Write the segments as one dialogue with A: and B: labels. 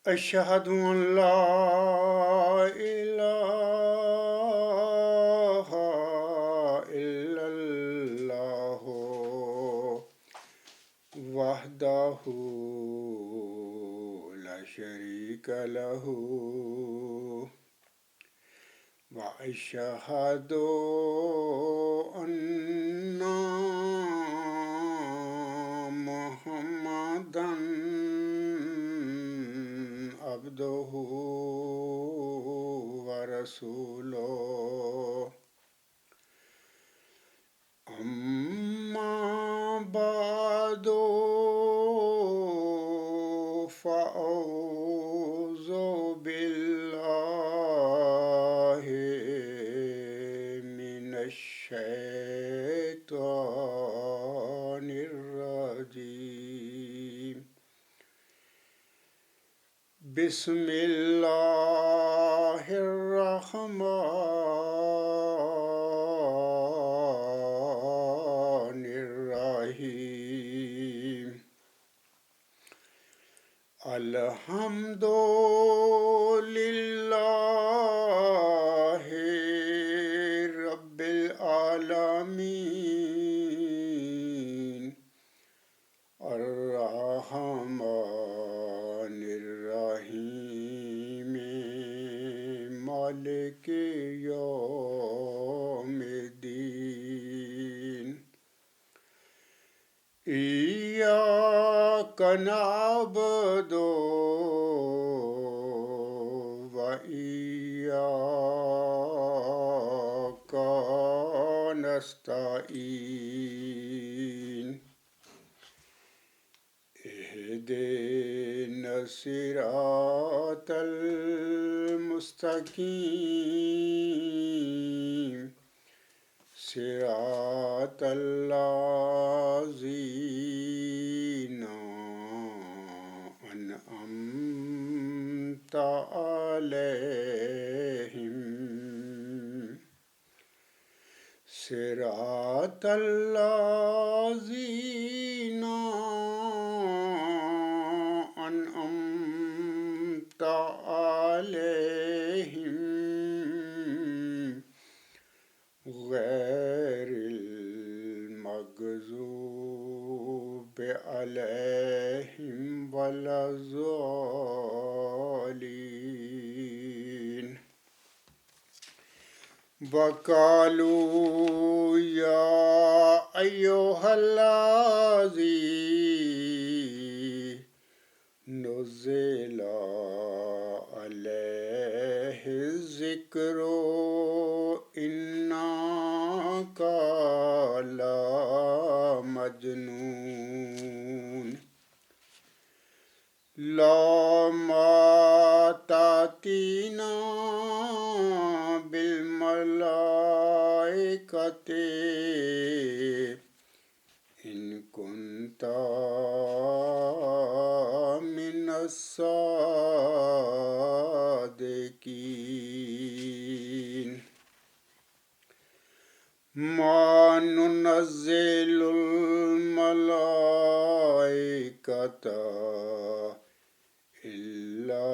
A: أشهد أن لا إله إلا الله وحده لا شريك له وأشهد أن محمدا عبده ورسوله أما بعد فأعوذ بالله من الشيطان الرجيم بسم الله الرحمن الرحيم الحمد لله رب العالمين الرحمن الرحيم مالك يوم الدين إياك نعبد وإياك نستعين اهدنا الصراط المستقيم صراط الذين أنعمت عليهم صراط الذين أنعمت عليهم غير المغضوب عليهم ولا الضالين وقالوا يا أيها الذي نزل عليه الذكر إنك لمجنون لما تأتينا بالملائكة إن كنت من الصادقين ما ننزل الملائكة إلا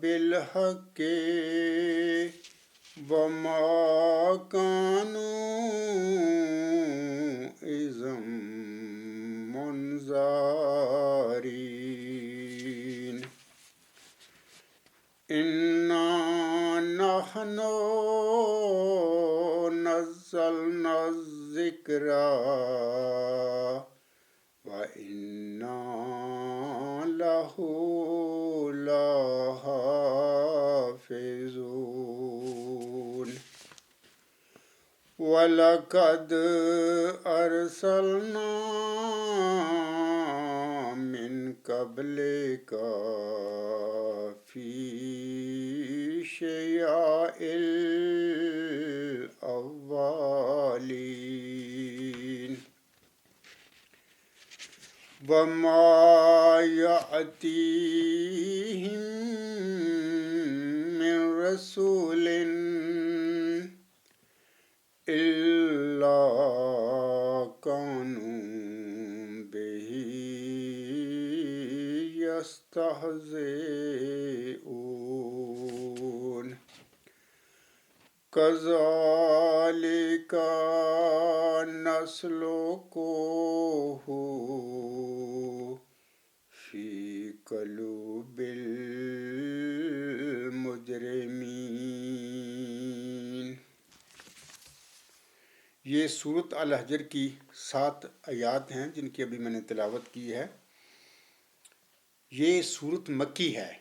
A: بالحق وما كانوا إذا منذرين إنا نحن نزلنا الذكر وإنا له لحافظون ولقد أرسلنا من قبلك في شيع الأولين وما يأتيهم من رسول إلا كانوا به يستهزئون كذلك نسلكه في قلوب المجرمين۔ یہ سورۃ الحجر کی 7 آیات ہیں جن کی ابھی میں نے تلاوت کی ہے۔ یہ سورۃ مکی ہے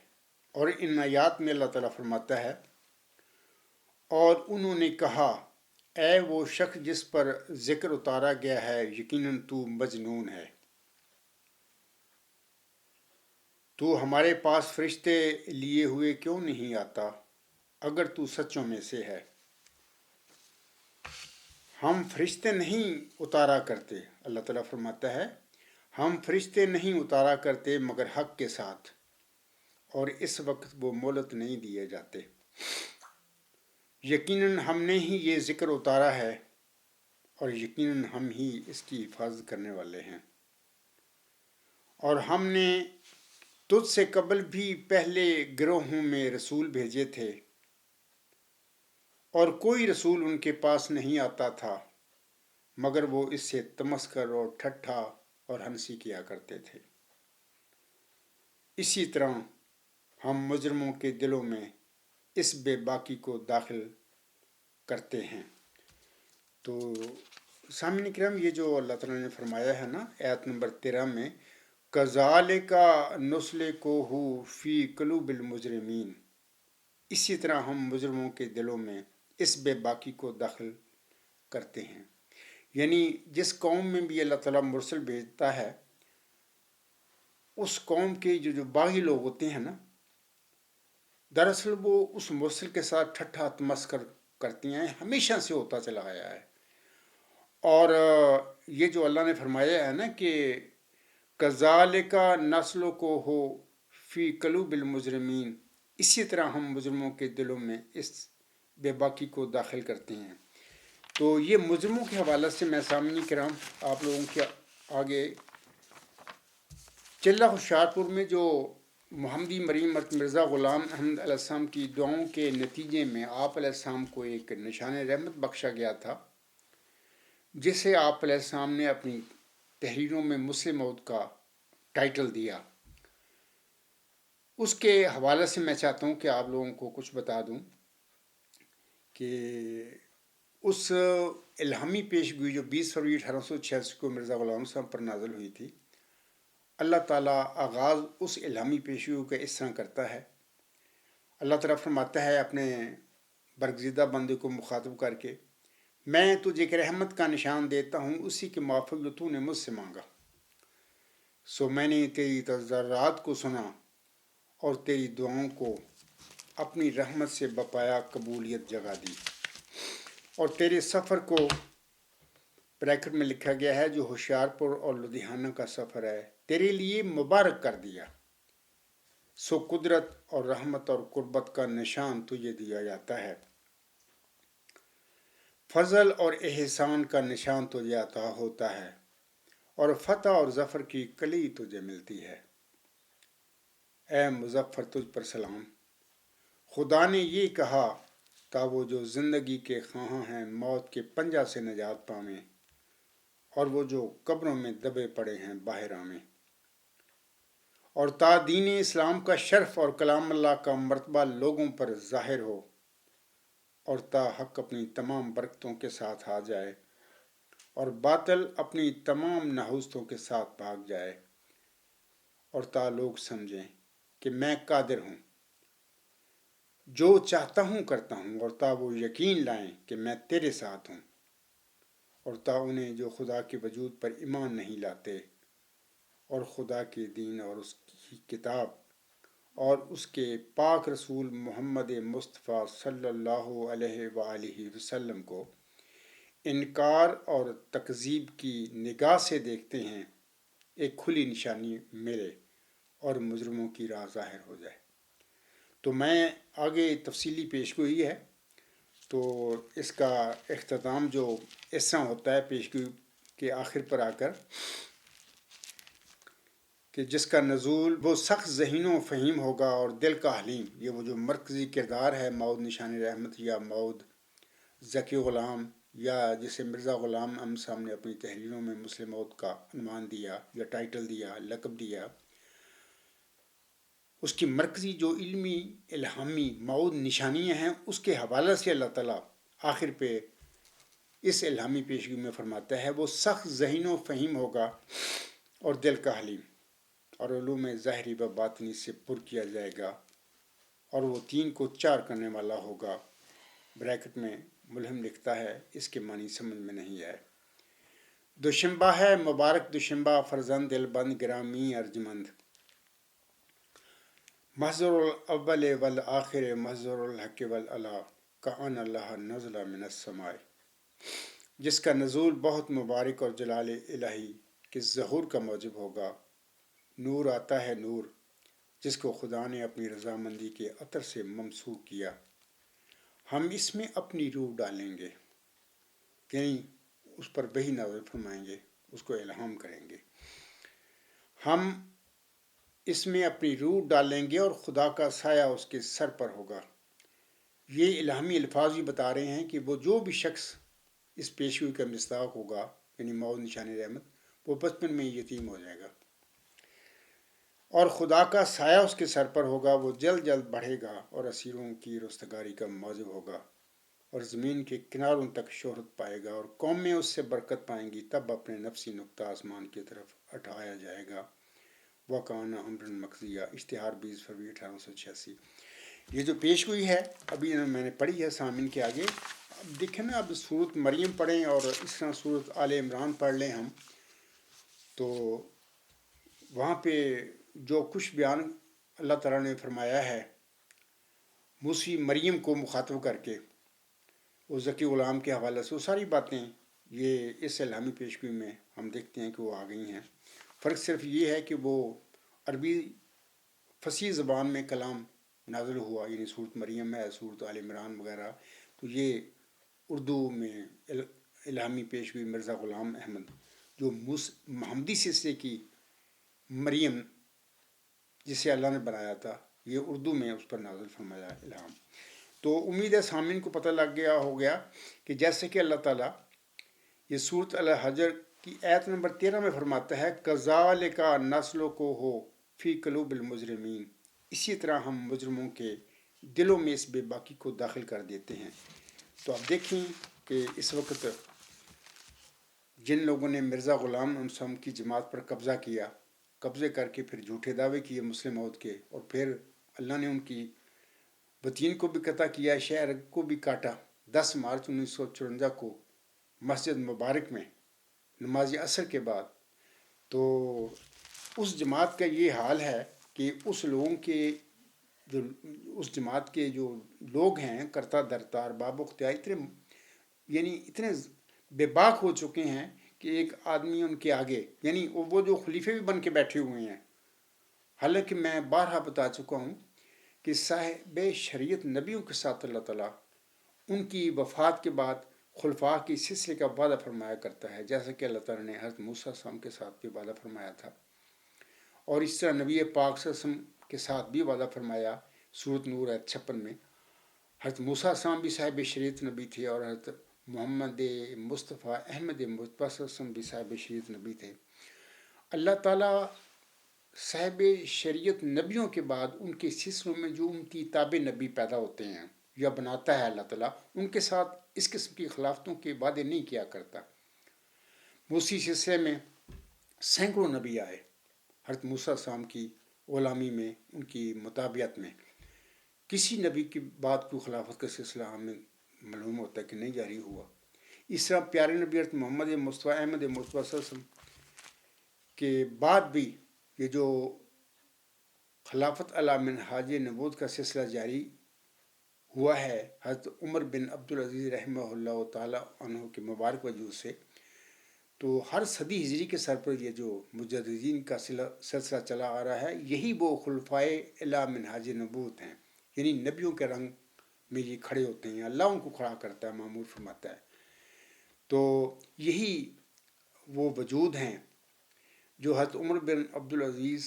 A: اور ان آیات میں اللہ تعالیٰ فرماتا ہے اور انہوں نے کہا اے وہ شخص جس پر ذکر اتارا گیا ہے یقیناً تو مجنون ہے، تو ہمارے پاس فرشتے لیے ہوئے کیوں نہیں آتا اگر تو سچوں میں سے ہے۔ ہم فرشتے نہیں اتارا کرتے، اللہ تعالیٰ فرماتا ہے ہم فرشتے نہیں اتارا کرتے مگر حق کے ساتھ، اور اس وقت وہ مہلت نہیں دیے جاتے۔ یقیناً ہم نے ہی یہ ذکر اتارا ہے اور یقیناً ہم ہی اس کی حفاظت کرنے والے ہیں۔ اور ہم نے تجھ سے قبل بھی پہلے گروہوں میں رسول بھیجے تھے اور کوئی رسول ان کے پاس نہیں آتا تھا مگر وہ اس سے تمسخر اور ٹھٹھا اور ہنسی کیا کرتے تھے۔ اسی طرح ہم مجرموں کے دلوں میں اس بے باکی کو داخل کرتے ہیں۔ تو سامعین کرام، یہ جو اللہ تعالیٰ نے فرمایا ہے نا آیت نمبر 13 میں، کذالک نسلکہ فی قلوب المجرمین، اسی طرح ہم مجرموں کے دلوں میں اس بے باکی کو داخل کرتے ہیں۔ یعنی جس قوم میں بھی اللہ تعالیٰ مرسل بھیجتا ہے اس قوم کے جو باغی لوگ ہوتے ہیں نا، دراصل وہ اس مرسل کے ساتھ ٹھٹھا تمسخر کرتی ہیں، ہمیشہ سے ہوتا چلا آیا ہے۔ اور یہ جو اللہ نے فرمایا ہے نا کہ کذالک نسلکہ فی قلوب المجرمین، اسی طرح ہم مجرموں کے دلوں میں اس بے باکی کو داخل کرتے ہیں۔ تو یہ مجرموں کے حوالے سے میں سامعین کرام آپ لوگوں کے آگے چلہ ہوشیارپور میں جو محمدی مریم مرزا غلام احمد علیہ السلام کی دعاؤں کے نتیجے میں آپ علیہ السلام کو ایک نشان رحمت بخشا گیا تھا، جسے آپ علیہ السلام نے اپنی تحریروں میں مسلم موت کا ٹائٹل دیا۔ اس کے حوالے سے میں چاہتا ہوں کہ آپ لوگوں کو کچھ بتا دوں کہ اس الہامی پیشگوئی جو 20 فروری 1886 کو مرزا غلام صاحب پر نازل ہوئی تھی، اللہ تعالیٰ آغاز اس الہامی پیشگوئی کا اس طرح کرتا ہے۔ اللہ تعالیٰ فرماتا ہے اپنے برگزیدہ بندے کو مخاطب کر کے، میں تجھے ایک رحمت کا نشان دیتا ہوں اسی کے موافق جو تو نے مجھ سے مانگا، سو میں نے تیری تضرعات کو سنا اور تیری دعاؤں کو اپنی رحمت سے بپایا قبولیت جگہ دی، اور تیرے سفر کو بریکٹ میں لکھا گیا ہے جو ہوشیارپور اور لدھیانہ کا سفر ہے تیرے لیے مبارک کر دیا، سو قدرت اور رحمت اور قربت کا نشان تجھے دیا جاتا ہے، فضل اور احسان کا نشان تجھے عطا ہوتا ہے، اور فتح اور ظفر کی کلی تجھے ملتی ہے۔ اے مظفر تجھ پر سلام، خدا نے یہ کہا تا وہ جو زندگی کے خواہاں ہیں موت کے پنجہ سے نجات پاویں، اور وہ جو قبروں میں دبے پڑے ہیں باہر آویں، اور تا دین اسلام کا شرف اور کلام اللہ کا مرتبہ لوگوں پر ظاہر ہو، اور تا حق اپنی تمام برکتوں کے ساتھ آ جائے اور باطل اپنی تمام نحوستوں کے ساتھ بھاگ جائے، اور تا لوگ سمجھیں کہ میں قادر ہوں، جو چاہتا ہوں کرتا ہوں، اور تا وہ یقین لائیں کہ میں تیرے ساتھ ہوں، اور تا انہیں جو خدا کے وجود پر ایمان نہیں لاتے اور خدا کے دین اور اس کی کتاب اور اس کے پاک رسول محمد مصطفیٰ صلی اللہ علیہ وآلہ وسلم کو انکار اور تکذیب کی نگاہ سے دیکھتے ہیں، ایک کھلی نشانی ملے اور مجرموں کی راہ ظاہر ہو جائے۔ تو میں آگے تفصیلی پیشگوئی ہے، تو اس کا اختتام جو اس طرح ہوتا ہے پیشگوئی کے آخر پر آ کر کہ جس کا نزول وہ سخت ذہین و فہیم ہوگا اور دل کا حلیم. یہ وہ جو مرکزی کردار ہے مود نشان رحمت یا مود ذکی غلام یا جسے مرزا غلام احمد صاحب نے اپنی تحریروں میں مسلم مود کا عنوان دیا یا ٹائٹل دیا، لقب دیا، اس کی مرکزی جو علمی الہامی مود نشانیاں ہیں اس کے حوالے سے اللہ تعالیٰ آخر پہ اس الہامی پیشگی میں فرماتا ہے وہ سخت ذہین و فہیم ہوگا اور دل کا حلیم، اور علوم ظاہری و باطنی سے پر کیا جائے گا، اور وہ 3 کو 4 کرنے والا ہوگا. بریکٹ میں ملہم لکھتا ہے اس کے معنی سمجھ میں نہیں آئے. دوشنبہ ہے مبارک دوشنبہ فرزند دلبند گرامی ارجمند، محضر الاول والآخر محضر الحق والعلا کأن اللہ نزل من السماء. جس کا نزول بہت مبارک اور جلال الہی کے ظہور کا موجب ہوگا. نور آتا ہے نور جس کو خدا نے اپنی رضامندی کے عطر سے ممسوح کیا. ہم اس میں اپنی روح ڈالیں گے، یعنی اس پر وحی نازل فرمائیں گے، اس کو الہام کریں گے. ہم اس میں اپنی روح ڈالیں گے اور خدا کا سایہ اس کے سر پر ہوگا. یہ الہامی الفاظ بھی بتا رہے ہیں کہ وہ جو بھی شخص اس پیشگوئی کا مصداق ہوگا، یعنی مود نشان رحمت، وہ بچپن میں یتیم ہو جائے گا اور خدا کا سایہ اس کے سر پر ہوگا. وہ جلد جلد بڑھے گا اور اسیروں کی رستگاری کا موجب ہوگا اور زمین کے کناروں تک شہرت پائے گا اور قومیں اس سے برکت پائیں گی. تب اپنے نفسی نقطہ آسمان کی طرف اٹھایا جائے گا. وَكَانَ أَمْرًا مَقْضِيًّا. اشتہار 20 فروری 1886. یہ جو پیشگوئی ہے ابھی میں نے پڑھی ہے سامعین کے آگے. اب دیکھیں نا، اب سورۃ مریم پڑھیں اور اس طرح سورۃ آل عمران پڑھ لیں ہم، تو وہاں پہ جو کچھ بیان اللہ تعالیٰ نے فرمایا ہے موسی مریم کو مخاطب کر کے وہ ذکی غلام کے حوالے سے، وہ ساری باتیں یہ اس الہامی پیشگوئی میں ہم دیکھتے ہیں کہ وہ آ گئی ہیں. فرق صرف یہ ہے کہ وہ عربی فصیح زبان میں کلام نازل ہوا، یعنی سورۃ مریم ہے، سورۃ آل عمران وغیرہ، تو یہ اردو میں الہامی پیشگوئی مرزا غلام احمد جو محمدی سلسلے کی مریم جسے اللہ نے بنایا تھا، یہ اردو میں اس پر نازل فرمایا الہام. تو امید ہے سامعین کو پتہ لگ گیا ہو گیا کہ جیسے کہ اللہ تعالیٰ یہ سورۃ الحجر کی آیت نمبر 13 میں فرماتا ہے کذالک نسلکہ فی قلوب المجرمین، اسی طرح ہم مجرموں کے دلوں میں اس بے باکی کو داخل کر دیتے ہیں. تو آپ دیکھیں کہ اس وقت جن لوگوں نے مرزا غلام احمد کی جماعت پر قبضہ کیا، قبضے کر کے پھر جھوٹے دعوے کیے مسلم مود کے، اور پھر اللہ نے ان کی بطین کو بھی قطع کیا، شہر کو بھی کاٹا. 10 مارچ 1954 کو مسجد مبارک میں نماز عصر کے بعد. تو اس جماعت کا یہ حال ہے کہ اس لوگوں کے جو اس جماعت کے جو لوگ ہیں کرتا درتار باب اختیار اتنے بے باک ہو چکے ہیں کہ ایک آدمی ان کے آگے، یعنی وہ جو خلیفے بھی بن کے بیٹھے ہوئے ہیں. حالانکہ میں بارہا بتا چکا ہوں کہ صاحب شریعت نبیوں کے ساتھ اللہ تعالیٰ ان کی وفات کے بعد خلفاء کی سلسلے کا وعدہ فرمایا کرتا ہے، جیسا کہ اللہ تعالیٰ نے حضرت موسیٰ علیہ السلام کے ساتھ بھی وعدہ فرمایا تھا، اور اس طرح نبی پاک صلی اللہ علیہ وسلم کے ساتھ بھی وعدہ فرمایا. سورۃ نور آیت 56 میں حضرت موسیٰ علیہ السلام بھی صاحب شریعت نبی تھے اور حضرت محمد مصطفیٰ احمد مصطفیٰ صلی اللہ علیہ وسلم بھی صاحب شریعت نبی تھے. اللہ تعالیٰ صاحب شریعت نبیوں کے بعد ان کے سلسلوں میں جو ان کی تابع نبی پیدا ہوتے ہیں یا بناتا ہے اللہ تعالیٰ، ان کے ساتھ اس قسم کی خلافتوں کے وعدے نہیں کیا کرتا. موسی سلسلے میں سینکڑوں نبی آئے، حضرت موسیٰ علیہ السلام کی غلامی میں، ان کی مطابعت میں کسی نبی کی بات کو خلافت کا سلسلہ ہمیں معلوم ہوتا ہے کہ نہیں جاری ہوا. اس طرح پیارے نبی حضرت محمد مصطفیٰ احمد مصطفیٰ صلی اللہ علیہ وسلم کے بعد بھی یہ جو خلافت علی منہاج نبوت کا سلسلہ جاری ہوا ہے حضرت عمر بن عبدالعزیز رحمہ اللہ تعالیٰ عنہ کے مبارک وجود سے، تو ہر صدی ہجری کے سر پر یہ جو مجددین کا سلسلہ چلا آ رہا ہے، یہی وہ خلفائے الی منہاج نبوت ہیں، یعنی نبیوں کے رنگ میں یہ کھڑے ہوتے ہیں، اللہ ان کو کھڑا کرتا ہے، معمور فرماتا ہے. تو یہی وہ وجود ہیں جو حضرت عمر بن عبدالعزیز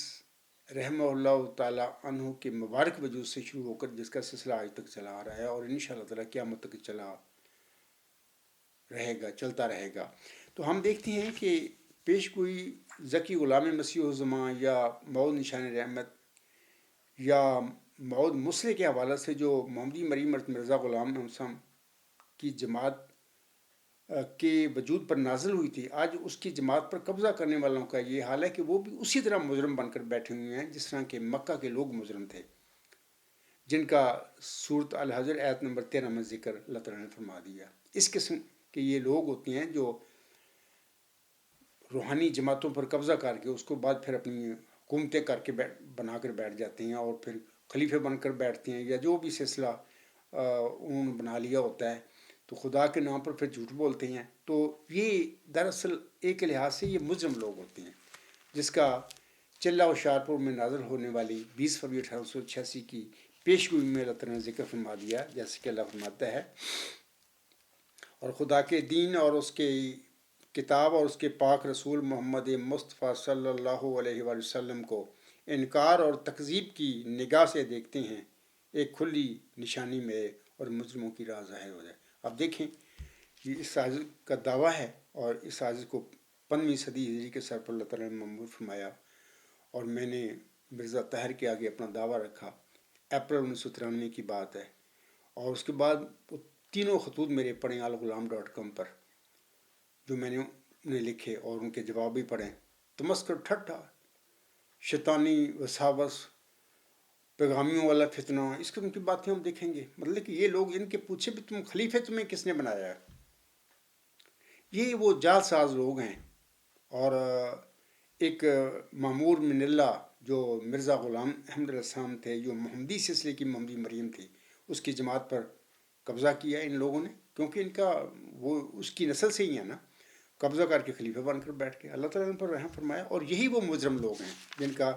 A: رحمہ اللہ تعالیٰ عنہ کے مبارک وجود سے شروع ہو کر جس کا سلسلہ آج تک چلا آ رہا ہے اور انشاءاللہ تعالیٰ قیامت تک چلتا رہے گا. تو ہم دیکھتے ہیں کہ پیش گوئی ذکی غلام مسیح الزماں یا مود نشان رحمت یا مود مسلح کے حوالے سے جو محمدی مریم مرزا غلام حسن کی جماعت کے وجود پر نازل ہوئی تھی، آج اس کی جماعت پر قبضہ کرنے والوں کا یہ حال ہے کہ وہ بھی اسی طرح مجرم بن کر بیٹھے ہوئے ہیں جس طرح کہ مکہ کے لوگ مجرم تھے، جن کا صورت الحجر آیت نمبر 13 میں ذکر اللہ تعالیٰ نے فرما دیا. اس قسم کے یہ لوگ ہوتے ہیں جو روحانی جماعتوں پر قبضہ کر کے اس کو بعد پھر اپنی حکومتیں کر کے بنا کر بیٹھ جاتے ہیں اور پھر خلیفے بن کر بیٹھتے ہیں یا جو بھی سلسلہ انہوں نے بنا لیا ہوتا ہے تو خدا کے نام پر پھر جھوٹ بولتے ہیں. تو یہ دراصل ایک لحاظ سے یہ مجرم لوگ ہوتے ہیں جس کا چلہ ہوشیارپور میں نازل ہونے والی 20 فروری 1886 کی پیش گوئی میں اللہ تعالیٰ نے ذکر فرما دیا، جیسے کہ اللہ فرماتا ہے اور خدا کے دین اور اس کے کتاب اور اس کے پاک رسول محمد مصطفیٰ صلی اللہ علیہ وآلہ وسلم کو انکار اور تکذیب کی نگاہ سے دیکھتے ہیں، ایک کھلی نشانی میں اور مجرموں کی راہ ظاہر ہو جائے. اب دیکھیں یہ اس سازش کا دعویٰ ہے اور اس سازش کو 15ویں صدی ہجری کے سر پر اللہ تعالیٰ نے معمور فرمایا اور میں نے مرزا طاہر کے آگے اپنا دعویٰ رکھا. اپریل 1993 کی بات ہے اور اس کے بعد تینوں خطوط میرے پڑھیں alغلام.com پر جو میں نے انہیں لکھے اور ان کے جواب بھی پڑھیں. تمسکر ٹھٹھا، شیطانی وساوس، پیغامیوں والا فتنہ، اس قسم کی باتیں ہم دیکھیں گے. مطلب کہ یہ لوگ ان کے پوچھے بھی تم خلیفے تمہیں کس نے بنایا ہے. یہ وہ جال ساز لوگ ہیں. اور ایک معمور من اللہ جو مرزا غلام احمد السلام تھے جو محمدی سلسلے کی محمدی مریم تھی، اس کی جماعت پر قبضہ کیا ان لوگوں نے، کیونکہ ان کا وہ اس کی نسل سے ہی ہے نا، قبضہ کر کے خلیفہ بن کر بیٹھ کے. اللہ تعالیٰ نے پر رحم فرمایا اور یہی وہ مجرم لوگ ہیں جن کا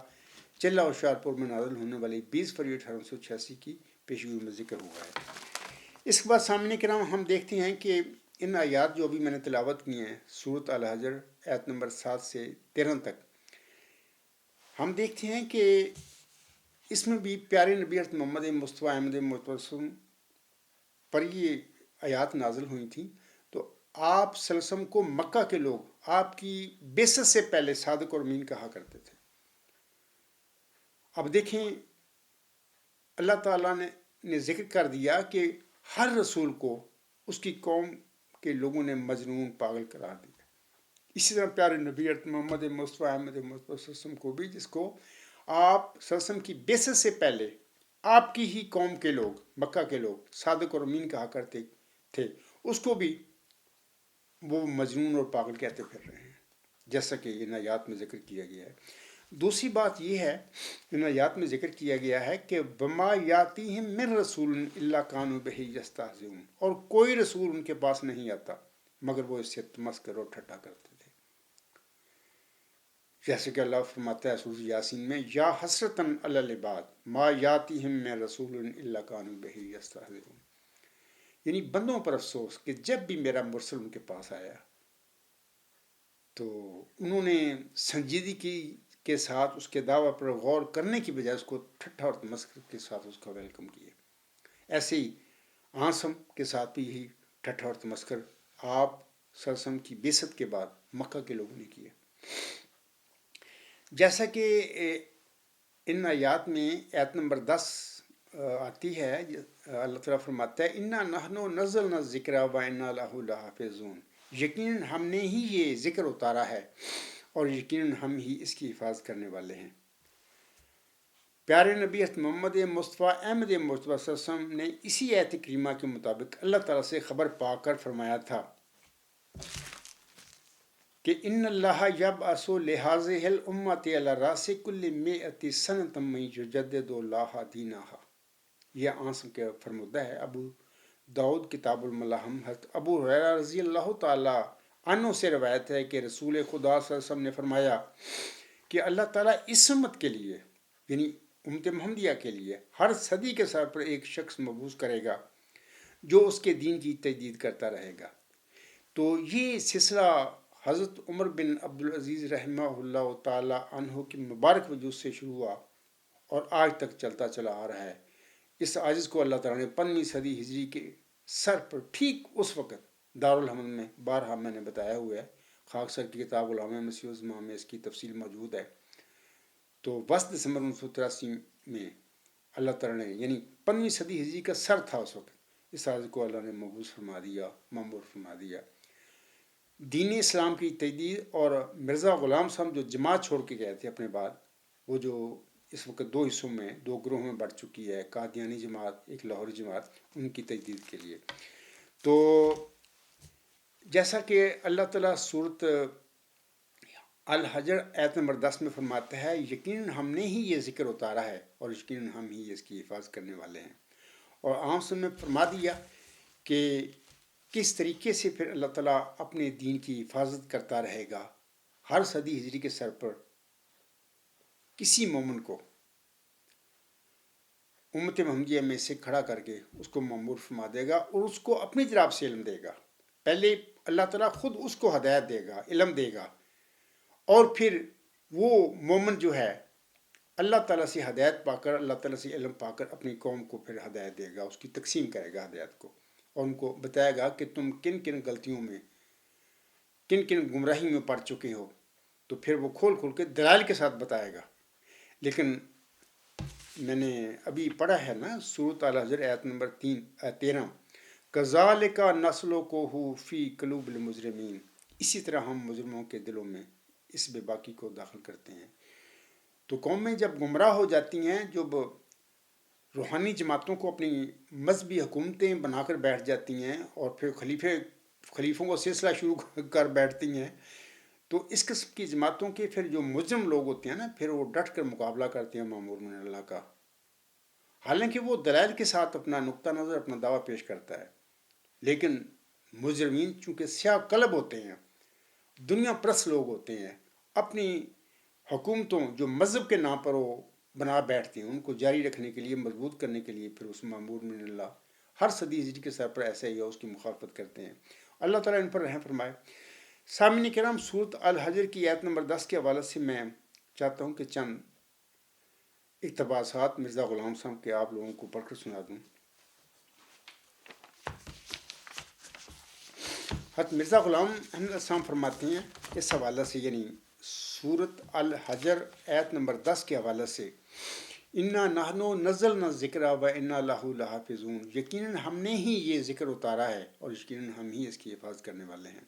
A: چلہ ہوشیارپور میں نازل ہونے والی 20 فروری 1886 کی پیشگوئی میں ذکر ہوا ہے. اس کے بعد سامنے کرام ہم دیکھتے ہیں کہ ان آیات جو ابھی میں نے تلاوت کی ہیں سورۃ الحجر آیت نمبر 7 سے 13 تک، ہم دیکھتے ہیں کہ اس میں بھی پیارے نبی حضرت محمد مصطفیٰ احمد متوسم پر یہ آیات نازل ہوئی تھیں. تو آپ صلی اللہ علیہ وسلم کو مکہ کے لوگ آپ کی بعثت سے پہلے صادق اور امین کہا کرتے تھے. اب دیکھیں اللہ تعالیٰ نے ذکر کر دیا کہ ہر رسول کو اس کی قوم کے لوگوں نے مجنون پاگل قرار دیا. اسی طرح پیارے نبی محمد مصطفیٰ احمد متوسم کو بھی، جس کو آپ صلی اللہ علیہ وسلم کی بعثت سے پہلے آپ کی ہی قوم کے لوگ مکہ کے لوگ صادق اور امین کہا کرتے تھے، اس کو بھی وہ مجنون اور پاگل کہتے پھر رہے ہیں، جیسا کہ ان آیات میں ذکر کیا گیا ہے. دوسری بات یہ ہے ان آیات میں ذکر کیا گیا ہے کہ وما یاتیہم من رسول الا کانوا بہ یستہزئون، اور کوئی رسول ان کے پاس نہیں آتا مگر وہ اس سے تمسکر اور ٹھٹھا کرتے تھے. جیسے کہ اللہ فرماتا ہے سورۃ یاسین میں یا حسرتاً علی العباد ما یاتیہم من رسول الا کانوا بہ یستہزئون، یعنی بندوں پر افسوس کہ جب بھی میرا مرسل ان کے پاس آیا تو انہوں نے سنجیدگی کے ساتھ اس کے دعویٰ پر غور کرنے کی بجائے اس کو ٹھٹھا اور تمسکر کے ساتھ اس کا ویلکم کیے. ایسے ہی عاصم کے ساتھ بھی یہی ٹھٹھا اور تمسکر آپ صلی اللہ علیہ وسلم کی بعثت کے بعد مکہ کے لوگوں نے کیے. جیسا کہ ان آیات میں آیت نمبر 10 آتی ہے، اللہ تعالیٰ فرماتا ہے انا نحن نزلنا الذکر و انا لہ لحافظون، یقیناً ہم نے ہی یہ ذکر اتارا ہے اور یقیناً ہم ہی اس کی حفاظت کرنے والے ہیں. پیارے نبی محمد مصطفیٰ احمد مصطفیٰ صلی اللہ علیہ وسلم نے اسی آیت کریمہ کے مطابق اللہ تعالیٰ سے خبر پا کر فرمایا تھا کہ ان اللہ یبعث لہذہ الامۃ علی راس کل مئۃ سنۃ من یجدد اللہ دینہا. یہ عاصم کے فرمودہ ہے. ابو داؤد کتاب الملاحم حضرت ابو ہریرہ رضی اللہ تعالی عنہ سے روایت ہے کہ رسول خدا صلی اللہ علیہ وسلم نے فرمایا کہ اللہ تعالیٰ اس امت کے لیے یعنی امت محمدیہ کے لیے ہر صدی کے سر پر ایک شخص مبعوث کرے گا جو اس کے دین کی تجدید کرتا رہے گا. تو یہ سلسلہ حضرت عمر بن عبدالعزیز رحمہ اللہ تعالی عنہ کی مبارک وجود سے شروع ہوا اور آج تک چلتا چلا آ رہا ہے۔ اس عاجز کو اللہ تعالیٰ نے 15ویں صدی ہجری کے سر پر ٹھیک اس وقت دارالحمد میں، بارہا میں نے بتایا ہوا ہے، خاکسار کی کتاب علامہ مسیح الزمان میں اس کی تفصیل موجود ہے۔ تو 22 دسمبر 1983 میں اللہ تعالیٰ نے، یعنی 15ویں صدی ہجری کا سر تھا اس وقت، اس عاجز کو اللہ نے مبعوث فرما دیا، مامور فرما دیا۔ دین اسلام کی تجدید اور مرزا غلام صاحب جو جماعت چھوڑ کے گئے تھے اپنے بعد، وہ جو اس وقت 2 حصوں میں، 2 گروہوں میں بڑھ چکی ہے، قادیانی جماعت، ایک لاہوری جماعت، ان کی تجدید کے لیے۔ تو جیسا کہ اللہ تعالیٰ صورت الحجر آیت نمبر 10 میں فرماتا ہے، یقیناً ہم نے ہی یہ ذکر اتارا ہے اور یقیناً ہم ہی اس کی حفاظت کرنے والے ہیں۔ اور عام سے میں فرما دیا کہ کس طریقے سے پھر اللہ تعالیٰ اپنے دین کی حفاظت کرتا رہے گا۔ ہر صدی ہجری کے سر پر کسی مومن کو امت محمدیہ میں سے کھڑا کر کے اس کو مامور فرما دے گا اور اس کو اپنی طرف سے علم دے گا۔ پہلے اللہ تعالیٰ خود اس کو ہدایت دے گا، علم دے گا، اور پھر وہ مومن جو ہے اللہ تعالیٰ سے ہدایت پا کر، اللہ تعالیٰ سے علم پا کر اپنی قوم کو پھر ہدایت دے گا، اس کی تقسیم کرے گا ہدایت کو، اور ان کو بتائے گا کہ تم کن کن غلطیوں میں، کن کن گمراہی میں پڑ چکے ہو، تو پھر وہ کھول کھول کے دلائل کے ساتھ بتائے گا۔ لیکن میں نے ابھی پڑھا ہے نا سورۃ الحجر آیت نمبر 13، کذالک نسلکہ فی قلوب المجرمین، اسی طرح ہم مجرموں کے دلوں میں اس بے باکی کو داخل کرتے ہیں۔ تو قومیں جب گمراہ ہو جاتی ہیں، جب روحانی جماعتوں کو اپنی مذہبی حکومتیں بنا کر بیٹھ جاتی ہیں اور پھر خلیفوں کو سلسلہ شروع کر بیٹھتی ہیں، تو اس قسم کی جماعتوں کے پھر جو مجرم لوگ ہوتے ہیں نا، پھر وہ ڈٹ کر مقابلہ کرتے ہیں مامور من اللہ کا، حالانکہ وہ دلائل کے ساتھ اپنا نقطہ نظر، اپنا دعویٰ پیش کرتا ہے۔ لیکن مجرمین چونکہ سیاہ قلب ہوتے ہیں، دنیا پرست لوگ ہوتے ہیں، اپنی حکومتوں جو مذہب کے نام پر وہ بنا بیٹھتے ہیں، ان کو جاری رکھنے کے لیے، مضبوط کرنے کے لیے، پھر اس مامور من اللہ ہر صدی ہجری کے سر پر ایسا ہی ہے، اس کی مخالفت کرتے ہیں۔ اللہ تعالیٰ ان پر رحم فرمائے۔ سامعین کرام، سورۃ الحجر کی آیت نمبر 10 کے حوالے سے میں چاہتا ہوں کہ چند اقتباسات مرزا غلام صاحب کے آپ لوگوں کو پڑھ کر سنا دوں۔ حضرت مرزا غلام احمد السلام فرماتے ہیں اس حوالے سے، یعنی سورۃ الحجر آیت نمبر 10 کے حوالے سے، انا نحن نزلنا الذکر و انا لہ لحافظون، یقیناً ہم نے ہی یہ ذکر اتارا ہے اور یقیناً ہم ہی اس کی حفاظت کرنے والے ہیں۔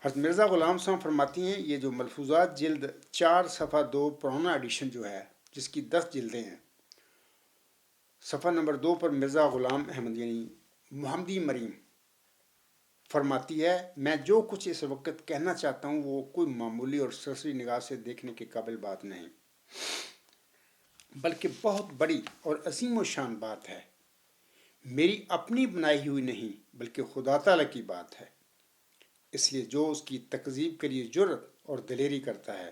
A: حضرت مرزا غلام صاحب فرماتی ہیں، یہ جو ملفوظات جلد 4 صفحہ 2 پرانا ایڈیشن جو ہے، جس کی 10 جلدیں ہیں، صفحہ نمبر 2 پر مرزا غلام احمد یعنی محمدی مریم فرماتی ہے، میں جو کچھ اس وقت کہنا چاہتا ہوں وہ کوئی معمولی اور سرسری نگاہ سے دیکھنے کے قابل بات نہیں، بلکہ بہت بڑی اور عظیم و شان بات ہے۔ میری اپنی بنائی ہوئی نہیں بلکہ خدا تعالیٰ کی بات ہے، اس لیے جو اس کی تکذیب کے لیے جرأت اور دلیری کرتا ہے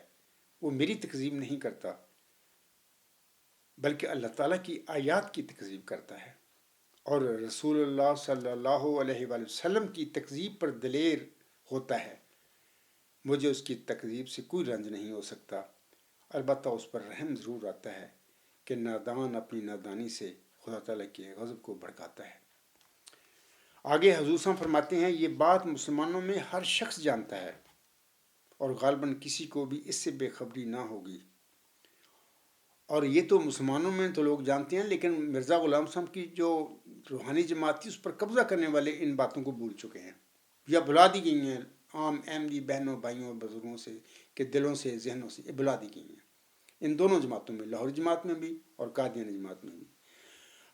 A: وہ میری تکذیب نہیں کرتا بلکہ اللہ تعالیٰ کی آیات کی تکذیب کرتا ہے، اور رسول اللہ صلی اللہ علیہ وآلہ وسلم کی تکذیب پر دلیر ہوتا ہے۔ مجھے اس کی تکذیب سے کوئی رنج نہیں ہو سکتا، البتہ اس پر رحم ضرور آتا ہے کہ نادان اپنی نادانی سے خدا تعالیٰ کے غضب کو بھڑکاتا ہے۔ آگے حضور صلی اللہ علیہ وسلم فرماتے ہیں، یہ بات مسلمانوں میں ہر شخص جانتا ہے اور غالباً کسی کو بھی اس سے بے خبری نہ ہوگی۔ اور یہ تو مسلمانوں میں تو لوگ جانتے ہیں، لیکن مرزا غلام صاحب کی جو روحانی جماعت تھی اس پر قبضہ کرنے والے ان باتوں کو بھول چکے ہیں یا بھلا دی گئی ہیں، عام احمدی بہنوں، بھائیوں، بزرگوں سے کے دلوں سے، ذہنوں سے یہ بھلا دی گئی ہیں، ان دونوں جماعتوں میں، لاہوری جماعت میں بھی اور قادیانی جماعت میں بھی۔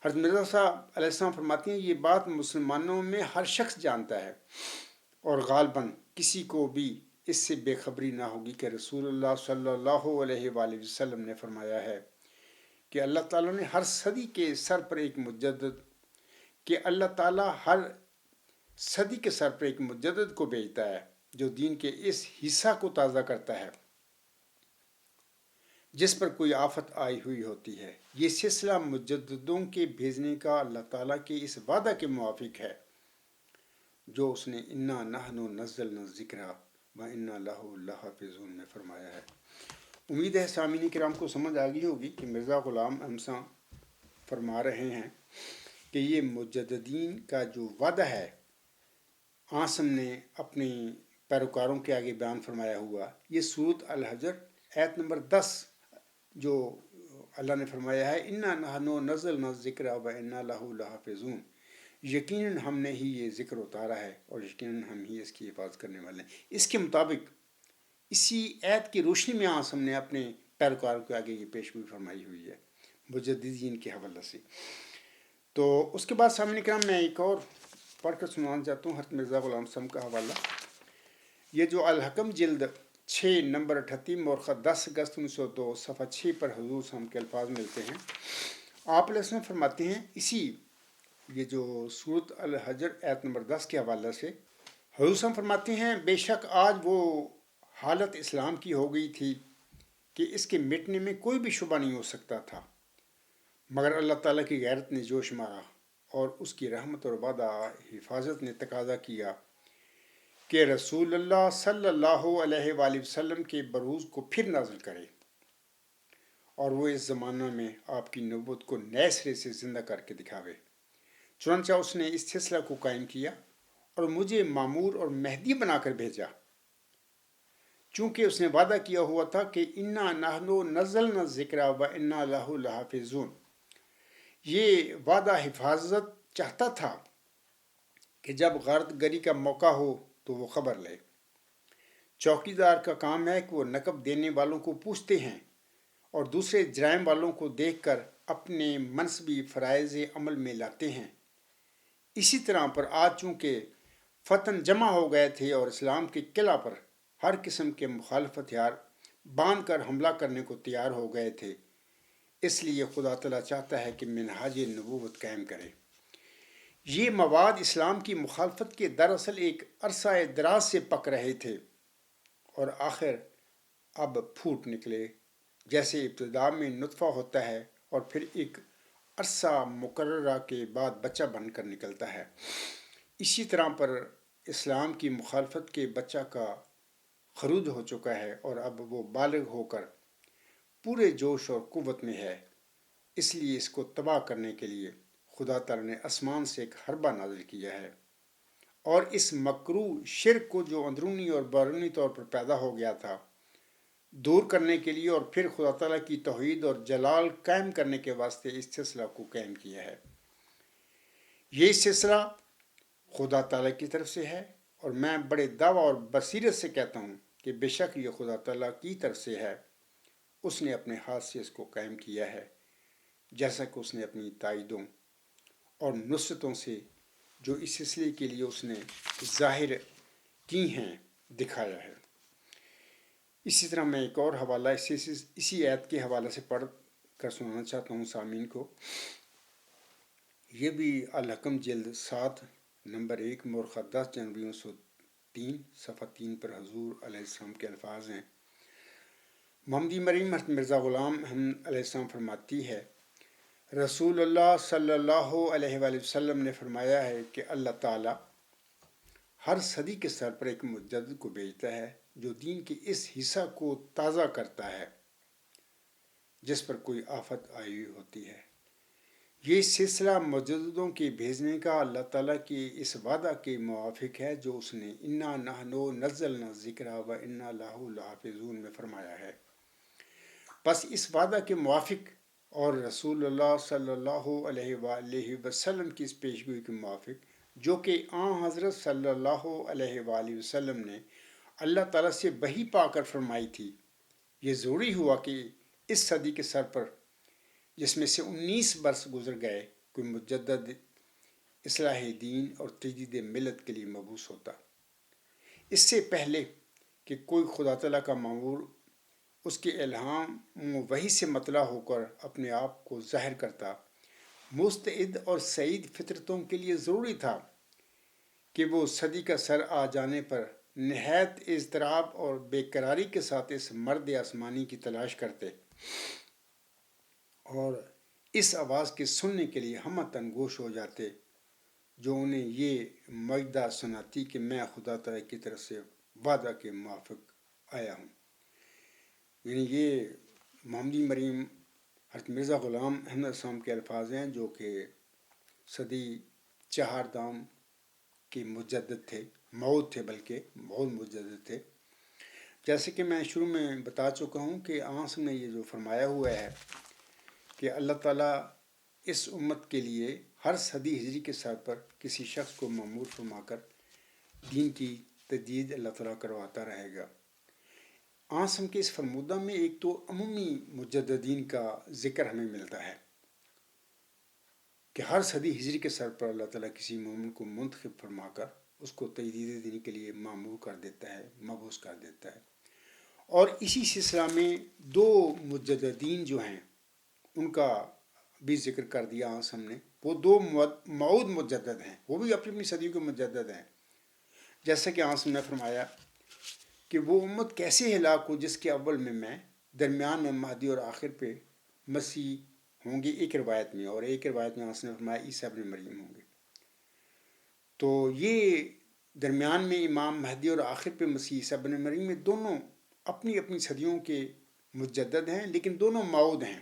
A: حضرت مرزا صاحب علیہ السلام فرماتے ہیں، یہ بات مسلمانوں میں ہر شخص جانتا ہے اور غالباً کسی کو بھی اس سے بے خبری نہ ہوگی کہ رسول اللہ صلی اللہ علیہ وآلہ وسلم نے فرمایا ہے کہ اللہ تعالیٰ نے ہر صدی کے سر پر ایک مجدد کو بھیجتا ہے جو دین کے اس حصہ کو تازہ کرتا ہے جس پر کوئی آفت آئی ہوئی ہوتی ہے۔ یہ سلسلہ مجددوں کے بھیجنے کا اللہ تعالیٰ کے اس وعدہ کے موافق ہے۔ جو اس نے انا نحن نزلنا الذکر و انا لہ لحافظون میں فرمایا ہے۔ امید ہے سامعین کرام کو سمجھ آ گئی ہوگی کہ مرزا غلام احمد فرما رہے ہیں کہ یہ مجددین کا جو وعدہ ہے عاصم نے اپنی پیروکاروں کے آگے بیان فرمایا ہوا، یہ سورۃ الحجر آیت نمبر 10 جو اللہ نے فرمایا ہے انا نحن نزلنا الذکر و انا لہ لحافظون، یقیناً ہم نے ہی یہ ذکر اتارا ہے اور یقیناً ہم ہی اس کی حفاظت کرنے والے ہیں۔ اس کے مطابق اسی آیت کی روشنی میں عاصم نے اپنے پیروکاروں کے آگے یہ پیشگوئی فرمائی ہوئی ہے مجددین کے حوالے سے۔ تو اس کے بعد سامعین کرام میں ایک اور پڑھ کر سنانا چاہتا ہوں حضرت مرزا غلام صاحب کا حوالہ۔ یہ جو الحکم جلد 6 نمبر 38 مورخہ 10 اگست 1902 صفحہ 6 پر حضور صاحب کے الفاظ ملتے ہیں۔ آپ علیہ السلام فرماتے ہیں اسی یہ جو سورۃ الحجر آیت نمبر 10 کے حوالے سے حضور صاحب فرماتے ہیں بے شک آج وہ حالت اسلام کی ہو گئی تھی کہ اس کے مٹنے میں کوئی بھی شبہ نہیں ہو سکتا تھا، مگر اللہ تعالیٰ کی غیرت نے جوش مارا اور اس کی رحمت اور وعدہ حفاظت نے تقاضا کیا کہ رسول اللہ صلی اللہ علیہ وآلہ وسلم کے بروز کو پھر نازل کرے اور وہ اس زمانہ میں آپ کی نبوت کو نئے سرے سے زندہ کر کے دکھاوے۔ چنانچہ اس نے اس سلسلہ کو قائم کیا اور مجھے مامور اور مہدی بنا کر بھیجا، چونکہ اس نے وعدہ کیا ہوا تھا کہ انا نحن نزلنا الذکر و انا لہ لحافظون۔ یہ وعدہ حفاظت چاہتا تھا کہ جب غارت گری کا موقع ہو تو وہ خبر لے۔ چوکیدار کا کام ہے کہ وہ نقب دینے والوں کو پوچھتے ہیں اور دوسرے جرائم والوں کو دیکھ کر اپنے منصبی فرائض عمل میں لاتے ہیں۔ اسی طرح پر آج چونکہ فتن جمع ہو گئے تھے اور اسلام کے قلعہ پر ہر قسم کے مخالف ہتھیار باندھ کر حملہ کرنے کو تیار ہو گئے تھے، اس لیے خدا تعالیٰ چاہتا ہے کہ منہاج نبوت قائم کرے۔ یہ مواد اسلام کی مخالفت کے دراصل ایک عرصہ دراز سے پک رہے تھے اور آخر اب پھوٹ نکلے، جیسے ابتدا میں نطفہ ہوتا ہے اور پھر ایک عرصہ مقررہ کے بعد بچہ بن کر نکلتا ہے، اسی طرح پر اسلام کی مخالفت کے بچہ کا خروج ہو چکا ہے اور اب وہ بالغ ہو کر پورے جوش اور قوت میں ہے۔ اس لیے اس کو تباہ کرنے کے لیے خدا تعالیٰ نے آسمان سے ایک حربہ نازل کیا ہے اور اس مکروہ شرک کو جو اندرونی اور بیرونی طور پر پیدا ہو گیا تھا دور کرنے کے لیے اور پھر خدا تعالیٰ کی توحید اور جلال قائم کرنے کے واسطے اس سلسلہ کو قائم کیا ہے۔ یہ سلسلہ خدا تعالیٰ کی طرف سے ہے اور میں بڑے دعویٰ اور بصیرت سے کہتا ہوں کہ بے شک یہ خدا تعالیٰ کی طرف سے ہے، اس نے اپنے ہاتھ سے اس کو قائم کیا ہے، جیسا کہ اس نے اپنی تائیدوں اور نصرتوں سے جو اس سلسلے کے لیے اس نے ظاہر کی ہیں دکھایا ہے۔ اسی طرح میں ایک اور حوالہ اسی آیت کے حوالے سے پڑھ کر سنانا چاہتا ہوں سامعین کو۔ یہ بھی الحکم جلد 7 نمبر 1 مورخہ 10 جنوری 1903 صفحہ 3 پر حضور علیہ السلام کے الفاظ ہیں۔ محمدی مریم حضرت مرزا غلام احمد علیہ السلام فرماتی ہے رسول اللہ صلی اللہ علیہ وآلہ وسلم نے فرمایا ہے کہ اللہ تعالیٰ ہر صدی کے سر پر ایک مجدد کو بھیجتا ہے جو دین کے اس حصہ کو تازہ کرتا ہے جس پر کوئی آفت آئی ہوئی ہوتی ہے۔ یہ سلسلہ مجددوں کے بھیجنے کا اللہ تعالیٰ کے اس وعدہ کے موافق ہے جو اس نے انا نحن نزلنا الذکر و انا لہ لحافظون میں فرمایا ہے۔ بس اس وعدہ کے موافق اور رسول اللہ صلی اللہ علیہ وآلہ وسلم کی اس پیشگوئی کے موافق جو کہ آن حضرت صلی اللہ علیہ وآلہ وسلم نے اللہ تعالیٰ سے وحی پا کر فرمائی تھی، یہ ضروری ہوا کہ اس صدی کے سر پر جس میں سے 19 برس گزر گئے کوئی مجدد اصلاح دین اور تجدید ملت کے لیے مبعوث ہوتا۔ اس سے پہلے کہ کوئی خدا تعالیٰ کا مامور اس کے الہام و وحی سے مطلع ہو کر اپنے آپ کو ظاہر کرتا، مستعد اور سعید فطرتوں کے لیے ضروری تھا کہ وہ صدی کا سر آ جانے پر نہایت اضطراب اور بے قراری کے ساتھ اس مرد آسمانی کی تلاش کرتے اور اس آواز کے سننے کے لیے ہمہ تن گوش ہو جاتے جو انہیں یہ معاہدہ سناتی کہ میں خدا تعالیٰ کی طرف سے وعدہ کے موافق آیا ہوں. یعنی یہ محمدی مریم حضرت مرزا غلام احمد السلام کے الفاظ ہیں، جو کہ صدی چہاردام کے مجدد تھے، موعود تھے، بلکہ بہت مجدد تھے. جیسے کہ میں شروع میں بتا چکا ہوں کہ آنس نے یہ جو فرمایا ہوا ہے کہ اللہ تعالیٰ اس امت کے لیے ہر صدی ہجری کے سر پر کسی شخص کو مأمور فرما کر دین کی تجدید اللہ تعالیٰ کرواتا رہے گا. آنسم کے اس فرمودہ میں ایک تو عمومی مجددین کا ذکر ہمیں ملتا ہے کہ ہر صدی ہجری کے سر پر اللہ تعالیٰ کسی مومن کو منتخب فرما کر اس کو تجدید دین کے لیے مأمور کر دیتا ہے، مبعوث کر دیتا ہے. اور اسی سلسلہ میں دو مجددین جو ہیں ان کا بھی ذکر کر دیا آنسم نے. وہ دو موعود مجدد ہیں، وہ بھی اپنی اپنی صدیوں کے مجدد ہیں. جیسا کہ آنسم نے فرمایا کہ وہ امت کیسے ہلاک ہو جس کے اول میں درمیان میں مہدی اور آخر پہ مسیح ہوں گے، ایک روایت میں، اور ایک روایت میں آنسم نے فرمایا عیسیٰ ابن مریم ہوں گے. تو یہ درمیان میں امام مہدی اور آخر پہ مسیح عیسیٰ ابن مریم میں دونوں اپنی اپنی صدیوں کے مجدد ہیں، لیکن دونوں موعود ہیں.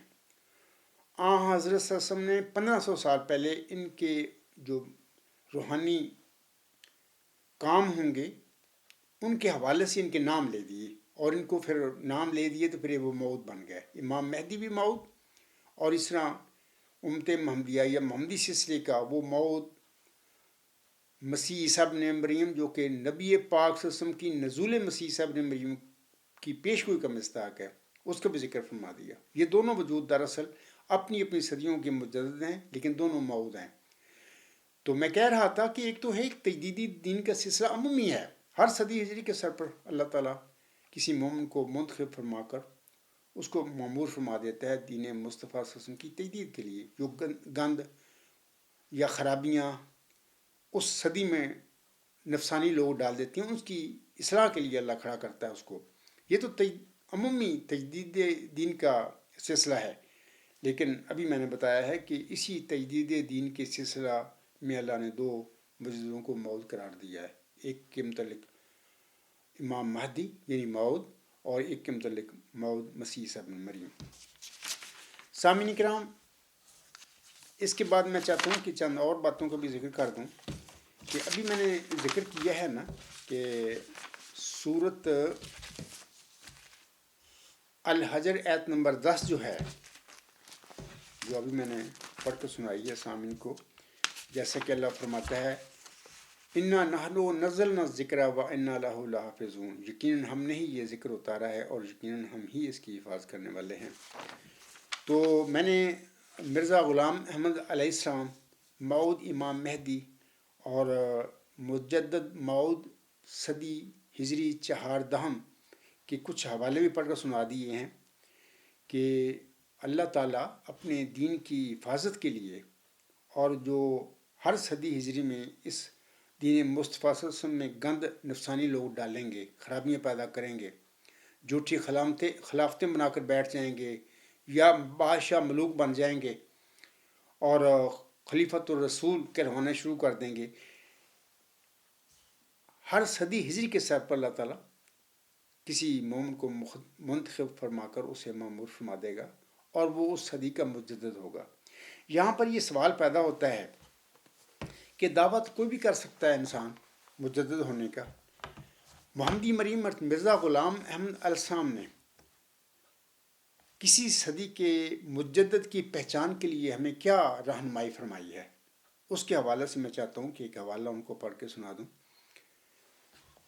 A: حضرت صلی اللہ علیہ وسلم نے 1500 سال پہلے ان کے جو روحانی کام ہوں گے ان کے حوالے سے ان کے نام لے دیے، اور ان کو پھر نام لے دیے تو پھر وہ موعود بن گئے. امام مہدی بھی موعود، اور اس طرح امت محمدیہ یا محمدی سلسلے کا وہ موعود مسیح عیسیٰ ابن مریم، جو کہ نبی پاک صلی اللہ علیہ وسلم کی نزول مسیح عیسیٰ ابن مریم کی پیشگوئی کا مصداق ہے، اس کا بھی ذکر فرما دیا. یہ دونوں وجود دراصل اپنی اپنی صدیوں کے مجدد ہیں، لیکن دونوں موعود ہیں. تو میں کہہ رہا تھا کہ ایک تو ہے ایک تجدیدی دین کا سلسلہ عمومی ہے، ہر صدی ہجری کے سر پر اللہ تعالیٰ کسی مومن کو منتخب فرما کر اس کو مأمور فرما دیتا ہے دین مصطفیٰ صلی اللہ علیہ وسلم کی تجدید کے لیے. جو گند یا خرابیاں اس صدی میں نفسانی لوگ ڈال دیتے ہیں، اس کی اصلاح کے لیے اللہ کھڑا کرتا ہے اس کو. یہ تو عمومی تجدید دین کا سلسلہ ہے. لیکن ابھی میں نے بتایا ہے کہ اسی تجدید دین کے سلسلہ میں اللہ نے دو مجددوں کو موعود قرار دیا ہے. ایک کے متعلق امام مہدی یعنی موعود، اور ایک کے متعلق موعود مسیح عیسیٰ ابن مریم. سامعین کرام، اس کے بعد میں چاہتا ہوں کہ چند اور باتوں کا بھی ذکر کر دوں. کہ ابھی میں نے ذکر کیا ہے نا کہ سورت الحجر آیت نمبر 10 جو ہے، جو ابھی میں نے پڑھ کے سنائی ہے سامعین کو، جیسا کہ اللہ فرماتا ہے انا نحن نزلنا الذکر وانا لہ لحافظون، یقیناً ہم نے ہی یہ ذکر اتارا ہے اور یقیناً ہم ہی اس کی حفاظت کرنے والے ہیں. تو میں نے مرزا غلام احمد علیہ السلام، موعود امام مہدی اور مجدد موعود صدی ہجری چہاردہم کے کچھ حوالے بھی پڑھ کر سنا دیے ہیں کہ اللہ تعالیٰ اپنے دین کی حفاظت کے لیے، اور جو ہر صدی ہجری میں اس دین مصطفیٰ صلی اللہ علیہ وسلم میں گند نفسانی لوگ ڈالیں گے، خرابیاں پیدا کریں گے، جھوٹی خلافتیں بنا کر بیٹھ جائیں گے، یا بادشاہ ملوک بن جائیں گے اور خلیفۃ الرسول کہلوانا شروع کر دیں گے. ہر صدی ہجری کے سر پر اللہ تعالیٰ کسی مومن کو منتخب فرما کر اسے مأمور فرما دے گا، اور وہ اس صدی کا مجدد ہوگا. یہاں پر یہ سوال پیدا ہوتا ہے کہ دعوت کوئی بھی کر سکتا ہے انسان مجدد ہونے کا. محمدی مریم مرزا غلام احمد علیہ السلام نے کسی صدی کے مجدد کی پہچان کے لیے ہمیں کیا رہنمائی فرمائی ہے، اس کے حوالے سے میں چاہتا ہوں کہ ایک حوالہ ان کو پڑھ کے سنا دوں.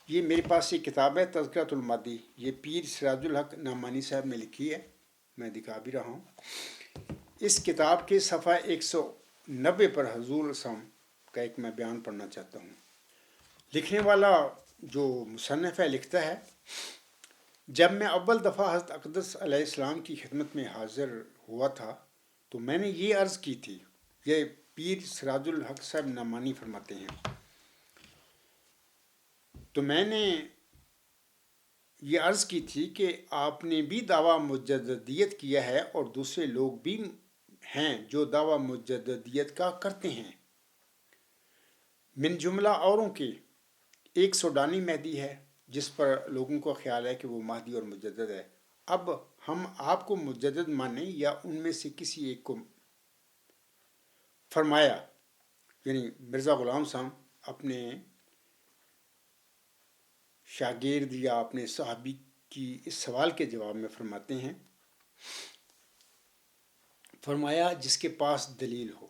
A: یہ میرے پاس ایک کتاب ہے تذکرۃ المادی، یہ پیر سراج الحق نعمانی صاحب نے لکھی ہے، میں دکھا بھی رہا ہوں. اس کتاب کے صفحہ 190 پر حضور السلام کا ایک میں بیان پڑھنا چاہتا ہوں. لکھنے والا جو مصنف ہے لکھتا ہے، جب میں اول دفعہ حضرت اقدس علیہ السلام کی خدمت میں حاضر ہوا تھا تو میں نے یہ عرض کی تھی. یہ پیر سراج الحق صاحب نعمانی فرماتے ہیں، تو میں نے یہ عرض کی تھی کہ آپ نے بھی دعویٰ مجددیت کیا ہے اور دوسرے لوگ بھی ہیں جو دعویٰ مجددیت کا کرتے ہیں. من جملہ اوروں کی ایک سوڈانی مہدی ہے جس پر لوگوں کو خیال ہے کہ وہ مہدی اور مجدد ہے۔ اب ہم آپ کو مجدد مانیں یا ان میں سے کسی ایک کو؟ فرمایا، یعنی مرزا غلام صاحب اپنے شاگرد یا اپنے صحابی کی اس سوال کے جواب میں فرماتے ہیں، فرمایا جس کے پاس دلیل ہو۔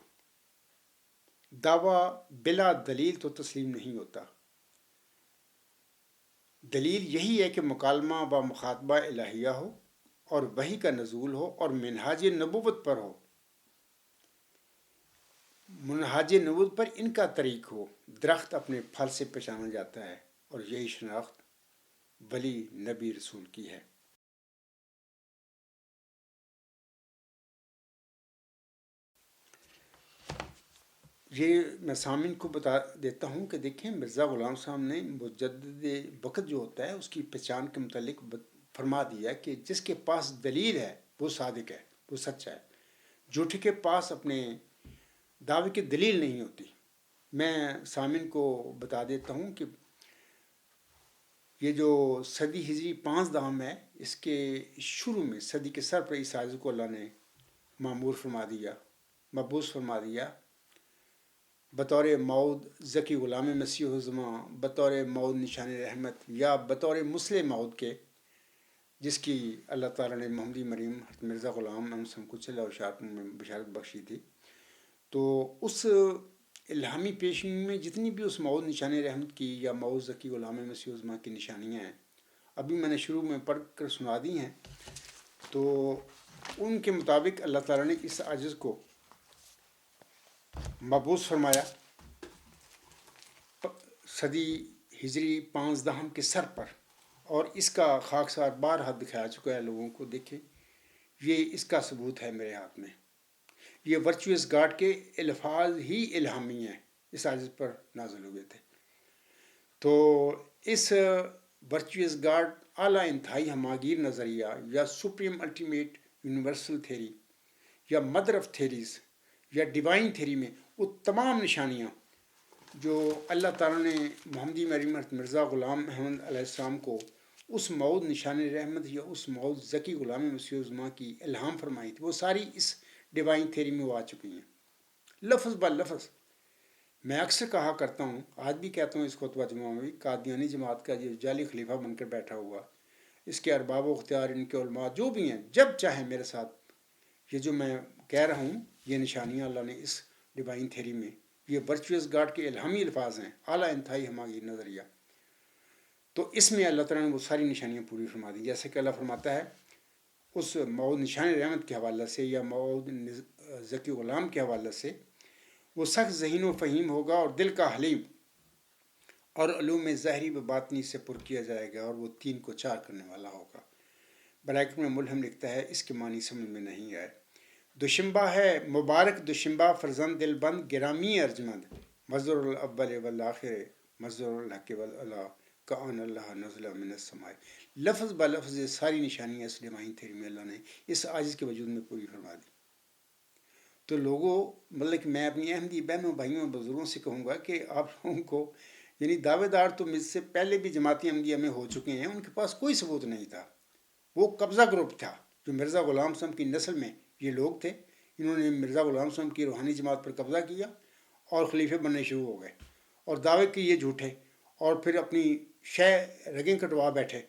A: دعویٰ بلا دلیل تو تسلیم نہیں ہوتا۔ دلیل یہی ہے کہ مکالمہ و مخاطبہ الہیہ ہو اور وحی کا نزول ہو اور منہاج نبوت پر ہو، منہاج نبوت پر ان کا طریق ہو۔ درخت اپنے پھل سے پہچانا جاتا ہے اور یہی شناخت ولی نبی رسول کی ہے۔ یہ میں سامعین کو بتا دیتا ہوں کہ دیکھیں، مرزا غلام صاحب نے مجدد وقت جو ہوتا ہے اس کی پہچان کے متعلق فرما دیا کہ جس کے پاس دلیل ہے وہ صادق ہے، وہ سچا ہے۔ جھوٹے کے پاس اپنے دعوے کی دلیل نہیں ہوتی۔ میں سامعین کو بتا دیتا ہوں کہ یہ جو صدی ہجری 5 ہے، اس کے شروع میں صدی کے سر پر اس عاجز کو اللہ نے معمور فرما دیا، مبعوث فرما دیا بطور موعود ذکی غلام مسیح الزماں، بطور موعود نشان رحمت، یا بطور مسلم موعود کے، جس کی اللہ تعالیٰ نے محمدی مریم حضرت مرزا غلام محمد کو صلی اللہ میں بشارت بخشی تھی۔ تو اس الہامی پیشگی میں جتنی بھی اس موعود نشان رحمت کی یا موعود ذکی غلام مسیح الزماں کی نشانیاں ہیں، ابھی میں نے شروع میں پڑھ کر سنا دی ہیں، تو ان کے مطابق اللہ تعالیٰ نے اس عاجز کو مبعوث فرمایا صدی ہجری 5 کے سر پر، اور اس کا خاکسار بارہا دکھایا چکا ہے لوگوں کو۔ دیکھیں، یہ اس کا ثبوت ہے میرے ہاتھ میں۔ یہ ورچوئس گاڈ کے الفاظ ہی الہامی ہیں، اس عاجز پر نازل ہوئے تھے۔ تو اس ورچوئس گاڈ اعلیٰ انتہائی ہماگیر نظریہ یا سپریم الٹیمیٹ یونیورسل تھیری یا مدر آف تھیریز یا ڈیوائن تھیری میں وہ تمام نشانیاں جو اللہ تعالیٰ نے محمدی مریم حضرت مرزا غلام احمد علیہ السلام کو اس موعود نشان رحمت یا اس موعود ذکی غلام مسیح الزماں کی الہام فرمائی تھی، وہ ساری اس ڈیوائن تھیری میں وہ آ چکی ہیں، لفظ بہ لفظ۔ میں اکثر کہا کرتا ہوں، آج بھی کہتا ہوں اس خطبہ جمعہ میں بھی، قادیانی جماعت کا جو جعلی خلیفہ بن کر بیٹھا ہوا، اس کے ارباب و اختیار، ان کے علماء جو بھی ہیں، جب چاہیں میرے ساتھ یہ جو میں کہہ رہا ہوں، یہ نشانیاں اللہ نے اس ڈیوائن تھیری میں، یہ ورچوئس گاڈ کے الہامی الفاظ ہیں، اعلیٰ انتہائی ہماگیر نظریہ، تو اس میں اللہ تعالیٰ نے وہ ساری نشانیاں پوری فرما دی۔ جیسے کہ اللہ فرماتا ہے اس موعود نشان رحمت کے حوالے سے یا موعود ذکی غلام کے حوالے سے، وہ سخت ذہین و فہیم ہوگا اور دل کا حلیم، اور علوم ظاہری و باطنی سے پر کیا جائے گا، اور وہ 3 کو 4 کرنے والا ہوگا۔ بریکٹ میں ملہم لکھتا ہے، اس کے معنی سمجھ میں نہیں آئے۔ دوشنبہ ہے مبارک دوشنبہ فرزند دل بند گرامی ارجمند، مصدر الاول والآخر مصدر الحق والعلا کان اللہ نزل من السماء۔ لفظ بہ لفظ یہ ساری نشانیاں اس ڈیوائن تھیری میں اللہ نے اس عاجز کے وجود میں پوری فرما دی۔ تو لوگوں، مطلب کہ میں اپنی احمدی بہنوں بھائیوں اور بزرگوں سے کہوں گا کہ آپ لوگوں کو، یعنی دعوے دار تو مجھ سے پہلے بھی جماعتی احمدیہ میں ہو چکے ہیں، ان کے پاس کوئی ثبوت نہیں تھا۔ وہ قبضہ گروپ تھا جو مرزا غلام صاحب کی نسل میں یہ لوگ تھے، انہوں نے مرزا غلام صاحب کی روحانی جماعت پر قبضہ کیا اور خلیفے بننے شروع ہو گئے، اور دعوے کیے جھوٹے، اور پھر اپنی شے رگیں کٹوا بیٹھے۔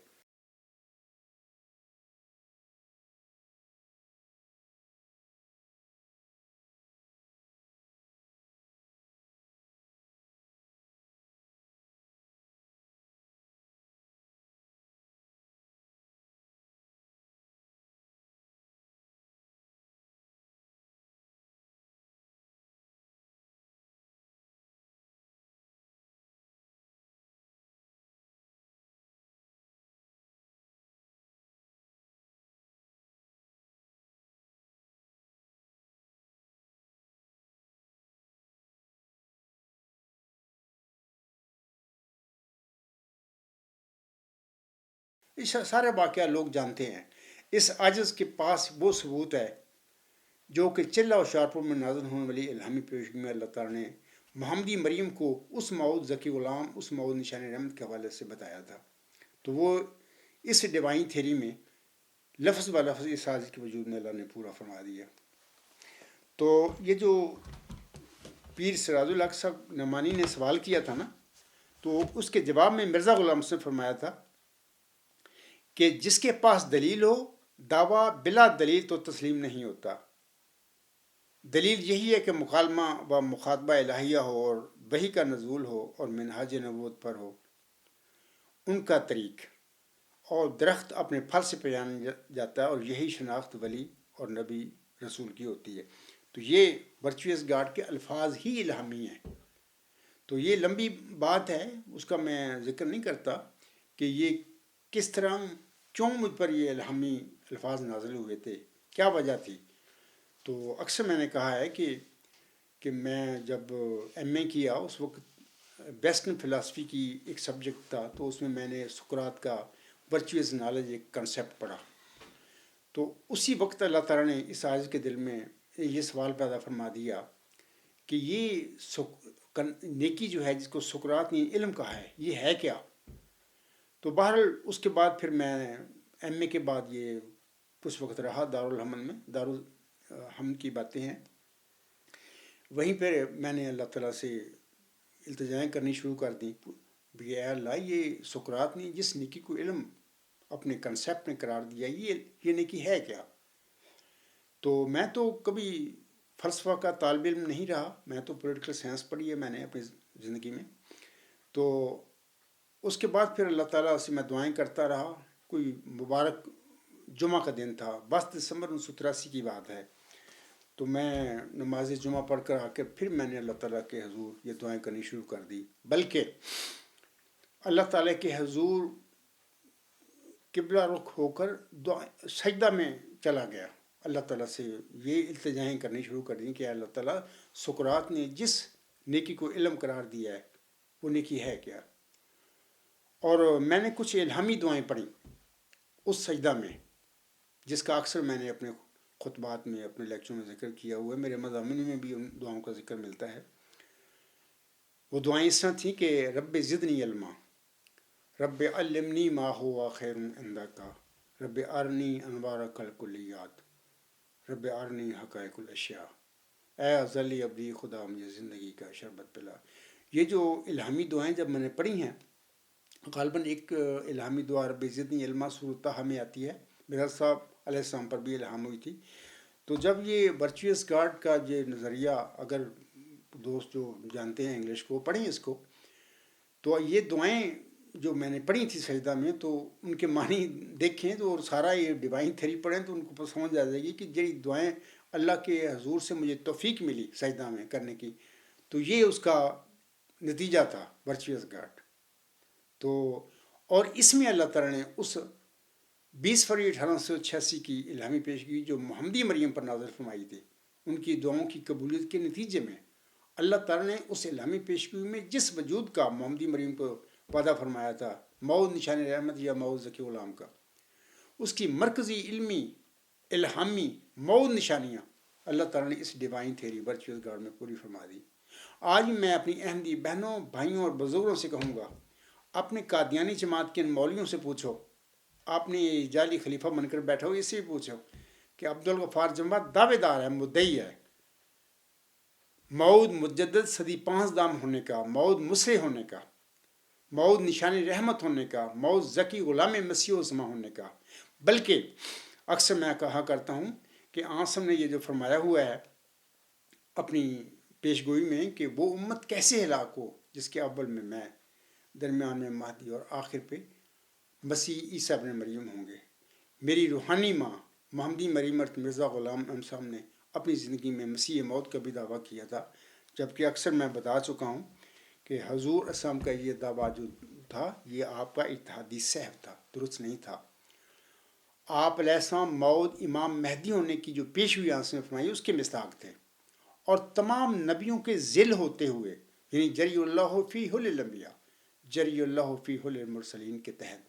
A: اس سارے واقعہ لوگ جانتے ہیں۔ اس عاجز کے پاس وہ ثبوت ہے جو کہ چلہ و شارپور میں نازل ہونے والی الہامی پیشگی میں اللہ تعالیٰ نے محمدی مریم کو اس موعود ذکی غلام، اس موعود نشان رحمت کے حوالے سے بتایا تھا. تو وہ اس ڈیوائن تھیری میں لفظ ب لفظ اس سازش کے وجود میں اللہ نے پورا فرما دیا. تو یہ جو پیر سراج الحق صاحب نعمانی نے سوال کیا تھا نا، تو اس کے جواب میں مرزا غلام سے فرمایا تھا کہ جس کے پاس دلیل ہو، دعویٰ بلا دلیل تو تسلیم نہیں ہوتا. دلیل یہی ہے کہ مکالمہ و مخاطبہ الہیہ ہو اور وحی کا نزول ہو اور منہاج نبوت پر ہو ان کا طریق، اور درخت اپنے پھل سے پہچانا جاتا ہے، اور یہی شناخت ولی اور نبی رسول کی ہوتی ہے. تو یہ ورچوئس گاڈ کے الفاظ ہی الہامی ہیں. تو یہ لمبی بات ہے، اس کا میں ذکر نہیں کرتا کہ یہ کس طرح، کیوں مجھ پر یہ الہامی الفاظ نازل ہوئے تھے، کیا وجہ تھی. تو اکثر میں نے کہا ہے کہ میں جب ایم اے کیا اس وقت ویسٹرن فلاسفی کی ایک سبجیکٹ تھا، تو اس میں میں نے سقراط کا ورچوئس نالج ایک کنسیپٹ پڑھا. تو اسی وقت اللہ تعالیٰ نے اس عاجز کے دل میں یہ سوال پیدا فرما دیا کہ یہ نیکی جو ہے جس کو سقراط نے علم کہا ہے، یہ ہے کیا. تو بہرحال اس کے بعد پھر میں ایم اے کے بعد یہ کچھ وقت رہا دارالحمد میں، دارالحمد کی باتیں ہیں. وہیں پہ میں نے اللہ تعالیٰ سے التجائیں کرنی شروع کر دیں کہ اے اللہ، یہ سقراط نے جس نیکی کو علم اپنے کنسیپٹ میں قرار دیا، یہ نیکی ہے کیا. تو میں تو کبھی فلسفہ کا طالب علم نہیں رہا، میں تو پولیٹیکل سائنس پڑھی ہے میں نے اپنی زندگی میں. تو اس کے بعد پھر اللہ تعالیٰ سے میں دعائیں کرتا رہا. کوئی مبارک جمعہ کا دن تھا، 22 دسمبر 1983 کی بات ہے. تو میں نماز جمعہ پڑھ کر آ کے پھر میں نے اللہ تعالیٰ کے حضور یہ دعائیں کرنی شروع کر دی. بلکہ اللہ تعالیٰ کے حضور قبلہ رخ ہو کر سجدہ میں چلا گیا. اللہ تعالیٰ سے یہ التجائیں کرنی شروع کر دیں کہ اللہ تعالیٰ سقراط نے جس نیکی کو علم قرار دیا ہے وہ نیکی ہے کیا. اور میں نے کچھ الہامی دعائیں پڑھیں اس سجدہ میں، جس کا اکثر میں نے اپنے خطبات میں، اپنے لیکچر میں ذکر کیا ہوا ہے. میرے مضامین میں بھی ان دعاؤں کا ذکر ملتا ہے. وہ دعائیں اس طرح تھیں کہ رب زدنی علما، رب علمنی ما ہوا خیر عندک، رب ارنی انوارک الکلیات، رب ارنی حقائق الاشیاء. اے ازلی ابدی خدا، مجھے زندگی کا شربت پلا. یہ جو الہامی دعائیں جب میں نے پڑھی ہیں، غالباً ایک الہامی دعا رب زدنی علما سورۃ طٰہٰ میں آتی ہے، مرزا صاحب علیہ السلام پر بھی الہام ہوئی تھی. تو جب یہ ورچوئس گاڈ کا یہ نظریہ، اگر دوست جو جانتے ہیں انگلش کو پڑھیں اس کو، تو یہ دعائیں جو میں نے پڑھی تھی سجدہ میں، تو ان کے معنی دیکھیں تو سارا یہ ڈیوائن تھیری پڑھیں تو ان کو سمجھ آ جائے گی کہ جی دعائیں اللہ کے حضور سے مجھے توفیق ملی سجدہ میں کرنے کی، تو یہ اس کا نتیجہ تھا ورچوئس گاڈ. تو اور اس میں اللہ تعالیٰ نے اس 20 فروری 1886 کی الہامی پیشگی جو محمدی مریم پر نازل فرمائی تھی، ان کی دعاؤں کی قبولیت کے نتیجے میں اللہ تعالیٰ نے اس الہامی پیشگی میں جس وجود کا محمدی مریم کو وعدہ فرمایا تھا، موعود نشان رحمت یا موعود ذکی غلام کا، اس کی مرکزی علمی الہامی موعود نشانیاں اللہ تعالیٰ نے اس ڈیوائن تھیری ورچوئس گاڈ میں پوری فرما دی. آج میں اپنی احمدی بہنوں، بھائیوں اور بزرگوں سے کہوں گا، اپنے قادیانی جماعت کے ان مولویوں سے پوچھو، آپ نے یہ جعلی خلیفہ بن کر بیٹھا ہو، اس سے بھی پوچھو کہ عبدالغفار جمعہ دعوے دار ہے، مدعی ہے موعود مجدد صدی 5 دام ہونے کا، موعود مسیح ہونے کا، موعود نشان رحمت ہونے کا، موعود ذکی غلام مسیح و زماں ہونے کا. بلکہ اکثر میں کہا کرتا ہوں کہ آسم نے یہ جو فرمایا ہوا ہے اپنی پیشگوئی میں کہ وہ امت کیسے ہلاک ہو جس کے اول میں، درمیان میں مہدی، اور آخر پہ مسیح عیسیٰ ابن مریم ہوں گے. میری روحانی ماں محمدی مریم مرزا غلام احمد صاحب نے اپنی زندگی میں مسیح موت کا بھی دعویٰ کیا تھا، جبکہ اکثر میں بتا چکا ہوں کہ حضور اسلام کا یہ دعویٰ جو تھا یہ آپ کا اتحادی صحب تھا، درست نہیں تھا. آپ علیہ السلام موعود امام مہدی ہونے کی جو پیشگوئی آنس نے فرمائی اس کے مصداق تھے، اور تمام نبیوں کے ذل ہوتے ہوئے، یعنی جری اللہ فی حل الانبیاء، جری اللہ فی حل المرسلین کے تحت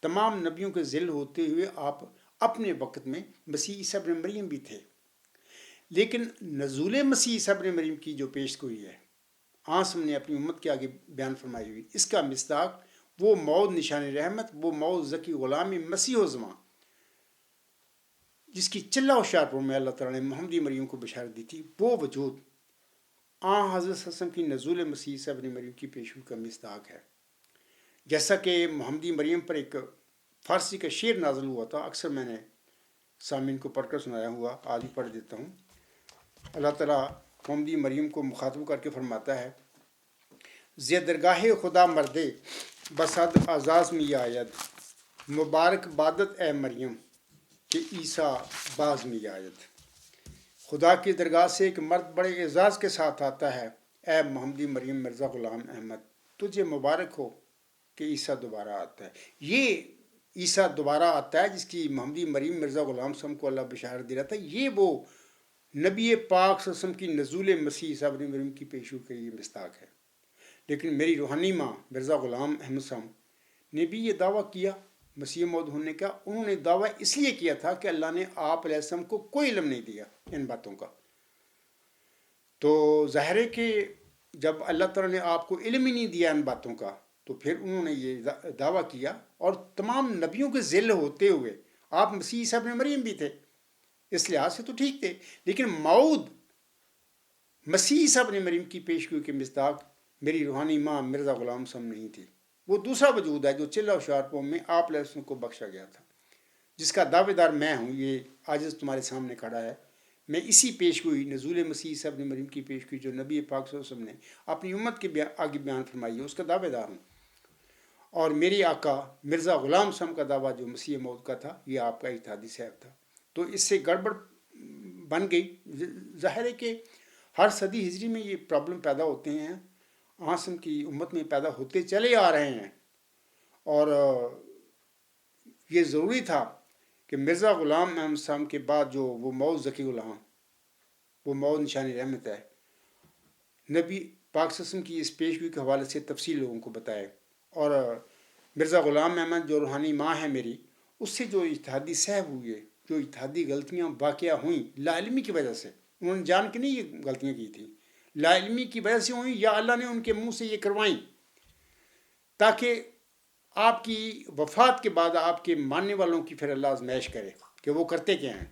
A: تمام نبیوں کے ذل ہوتے ہوئے آپ اپنے وقت میں مسیح عیسیٰ ابن مریم بھی تھے. لیکن نزول مسیح عیسیٰ ابن مریم کی جو پیش گوئی ہے آسم نے اپنی امت کے آگے بیان فرمائی ہوئی. اس کا مصداق وہ موعود نشان رحمت، وہ موعود ذکی غلام مسیح و زمان جس کی چلہ و شارپور میں اللہ تعالیٰ نے محمدی مریم کو بشارت دی تھی، وہ وجود حضرت صلی اللہ علیہ وسلم کی نزول مسیح عیسیٰ ابن مریم کی پیشگوئی کا مصداق ہے. جیسا کہ محمدی مریم پر ایک فارسی کا شعر نازل ہوا تھا، اکثر میں نے سامعین کو پڑھ کر سنایا ہوا، آج بھی پڑھ دیتا ہوں. اللہ تعالیٰ محمدی مریم کو مخاطب کر کے فرماتا ہے: زی درگاہ خدا مردے بسد اعزاز می آید، مبارک بادت اے مریم کہ عیسیٰ باز می آید. خدا کی درگاہ سے ایک مرد بڑے اعزاز کے ساتھ آتا ہے: اے محمدی مریم مرزا غلام احمد، تجھے مبارک ہو کہ عیسیٰ دوبارہ آتا ہے. یہ عیسیٰ دوبارہ آتا ہے جس کی محمدی مریم مرزا غلام صاحب کو اللہ بشارت دے رہا تھا، یہ وہ نبی پاک صلی اللہ علیہ وسلم کی نزول مسیح عیسیٰ ابن مریم کی پیشگوئی کا یہ مصداق ہے. لیکن میری روحانی ماں مرزا غلام احمد صاحب نے بھی یہ دعویٰ کیا مسیح موعود ہونے کا. انہوں نے دعویٰ اس لیے کیا تھا کہ اللہ نے آپ علیہ السلام کو کوئی علم نہیں دیا ان باتوں کا. تو ظاہر ہے کہ جب اللہ تعالیٰ نے آپ کو علم ہی نہیں دیا ان باتوں کا، تو پھر انہوں نے یہ دعویٰ کیا. اور تمام نبیوں کے ذل ہوتے ہوئے آپ مسیح عیسیٰ ابن مریم بھی تھے، اس لحاظ سے تو ٹھیک تھے، لیکن موعود مسیح عیسیٰ ابن مریم کی پیشگوئی کے مصداق میری روحانی ماں مرزا غلام صاحب نہیں تھی. وہ دوسرا وجود ہے جو چلہ و شارپور میں آپ علیہ السلام کو بخشا گیا تھا، جس کا دعوے دار میں ہوں. یہ عاجز تمہارے سامنے کھڑا ہے. میں اسی پیشگوئی نزول مسیح عیسیٰ ابن مریم کی پیشگوئی جو نبی پاک صلی اللہ علیہ وسلم نے اپنی امت کے آگے بیان فرمائی ہے اس کا دعوے دار ہوں. اور میری آقا مرزا غلام صاحب کا دعویٰ جو مسیح موعود کا تھا، یہ آپ کا اتحادی صاحب تھا. تو اس سے گڑبڑ بن گئی. ظاہر ہے کہ ہر صدی ہجری میں یہ پرابلم پیدا ہوتے ہیں، آسم کی امت میں پیدا ہوتے چلے آ رہے ہیں. اور یہ ضروری تھا کہ مرزا غلام احمد صاحب کے بعد جو وہ موعود ذکی غلام، وہ موعود نشان رحمت ہے، نبی پاک صلی اللہ علیہ وسلم کی اس پیشگوئی کے حوالے سے تفصیل لوگوں کو بتائے. اور مرزا غلام احمد جو روحانی ماں ہے میری، اس سے جو اتحادی صحب ہوئے، جو اتحادی غلطیاں واقعہ ہوئیں لا علمی کی وجہ سے، انہوں نے جان کے نہیں یہ غلطیاں کی تھیں، لا علمی کی وجہ سے ہوئیں یا اللہ نے ان کے منہ سے یہ کروائیں تاکہ آپ کی وفات کے بعد آپ کے ماننے والوں کی پھر اللہ آزمائش کرے کہ وہ کرتے کیا ہیں.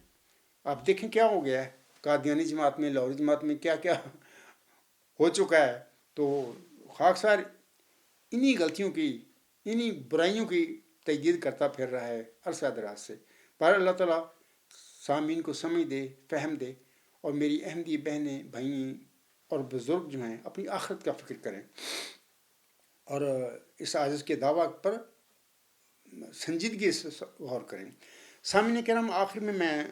A: آپ دیکھیں کیا ہو گیا ہے قادیانی جماعت میں، لاہوری جماعت میں کیا کیا ہو چکا ہے. تو خاکسار انہی غلطیوں کی، انہی برائیوں کی تجدید کرتا پھر رہا ہے عرصہ دراز سے. پر اللہ تعالیٰ سامعین کو سمجھ دے، فہم دے، اور میری احمدی بہنیں بھائیں اور بزرگ جو ہیں اپنی آخرت کا فکر کریں اور اس عاجز کے دعویٰ پر سنجیدگی سے غور کریں. سامعین کرام، آخر میں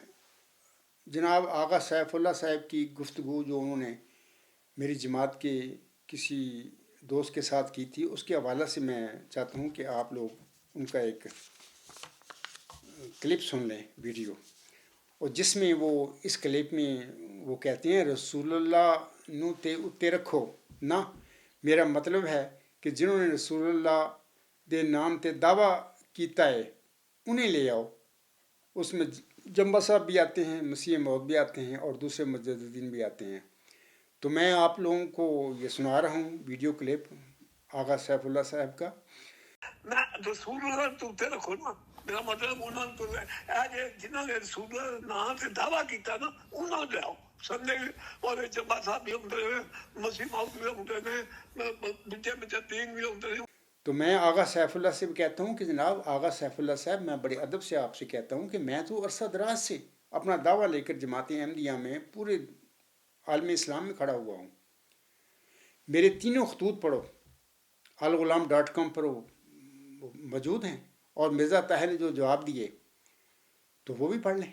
A: جناب آغا سیف اللہ صاحب کی گفتگو جو انہوں نے میری جماعت کے کسی دوست کے ساتھ کی تھی، اس کے حوالے سے میں چاہتا ہوں کہ آپ لوگ ان کا ایک کلپ سن لیں، ویڈیو، اور جس میں وہ اس کلپ میں وہ کہتے ہیں رسول اللہ نو تے اتے رکھو نا. میرا مطلب ہے کہ جنہوں نے رسول اللہ دے نام تے دعویٰ کیتا ہے انہیں لے آؤ. اس میں جمبا صاحب بھی آتے ہیں، مسیح موعود بھی آتے ہیں، اور دوسرے مجددین بھی آتے ہیں. تو میں آپ لوگوں کو یہ سنا رہا ہوں ویڈیو کلپ آغا سیف اللہ صاحب کا.
B: میں رسول اللہ تو تے رکھو نا، میرا مطلب انہوں نے تو جنہوں نے رسول اللہ نام سے دعویٰ کیتا نا انہوں نے آؤ. سننے اور جمبا صاحب بھی ہوتے ہیں، مسیح موعود بھی ہوتے ہیں، مجددین بھی ہوتے ہیں.
A: تو میں آغا سیف اللہ سے بھی کہتا ہوں کہ جناب آغا سیف اللہ صاحب، میں بڑے ادب سے آپ سے کہتا ہوں کہ میں تو عرصہ دراز سے اپنا دعویٰ لے کر جماعت احمدیہ میں پورے عالم اسلام میں کھڑا ہوا ہوں. میرے تینوں خطوط پڑھو، alghulam.com پر موجود ہیں، اور مرزا طاہر نے جو جواب دیے تو وہ بھی پڑھ لیں.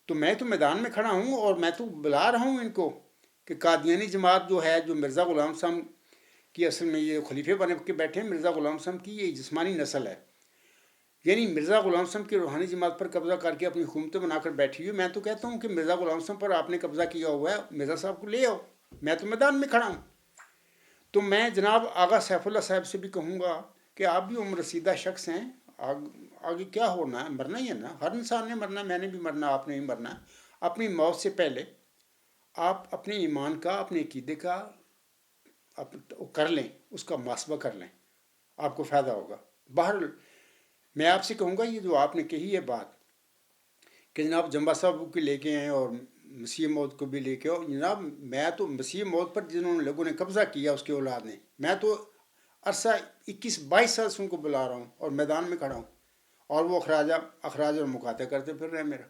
A: تو میں تو میدان میں کھڑا ہوں اور میں تو بلا رہا ہوں ان کو کہ قادیانی جماعت جو ہے، جو مرزا غلام صاحب کی اصل میں یہ خلیفے بنے کے بیٹھے ہیں، مرزا غلام صاحب کی یہ جسمانی نسل ہے، یعنی مرزا غلام صاحب کی روحانی جماعت پر قبضہ کر کے اپنی حکومتیں بنا کر بیٹھی ہوئی. میں تو کہتا ہوں کہ مرزا غلام صاحب پر آپ نے قبضہ کیا ہوا ہے، مرزا صاحب کو لے آؤ. میں تو میدان میں کھڑا ہوں. تو میں جناب آغا سیف اللہ صاحب سے بھی کہوں گا کہ آپ بھی عمر رسیدہ شخص ہیں، آگے کیا ہونا ہے، مرنا ہی ہے نا، ہر انسان نے مرنا، میں نے بھی مرنا، آپ نے بھی مرنا. اپنی موت سے پہلے آپ اپنے ایمان کا، اپنے عقیدے کا، کر لیں، اس کا محاسبہ کر لیں، آپ کو فائدہ ہوگا۔ بہرحال میں آپ سے کہوں گا یہ جو آپ نے کہی ہے بات کہ جناب جمبا صاحب کو لے کے آئیں اور مسیح موعود کو بھی لے کے آؤ، جناب میں تو مسیح موعود پر جنہوں نے لوگوں نے قبضہ کیا اس کے اولاد نے، میں تو عرصہ 21-22 سال سے ان کو بلا رہا ہوں اور میدان میں کھڑا ہوں، اور وہ اخراج اور مقاطع کرتے پھر رہے میرا۔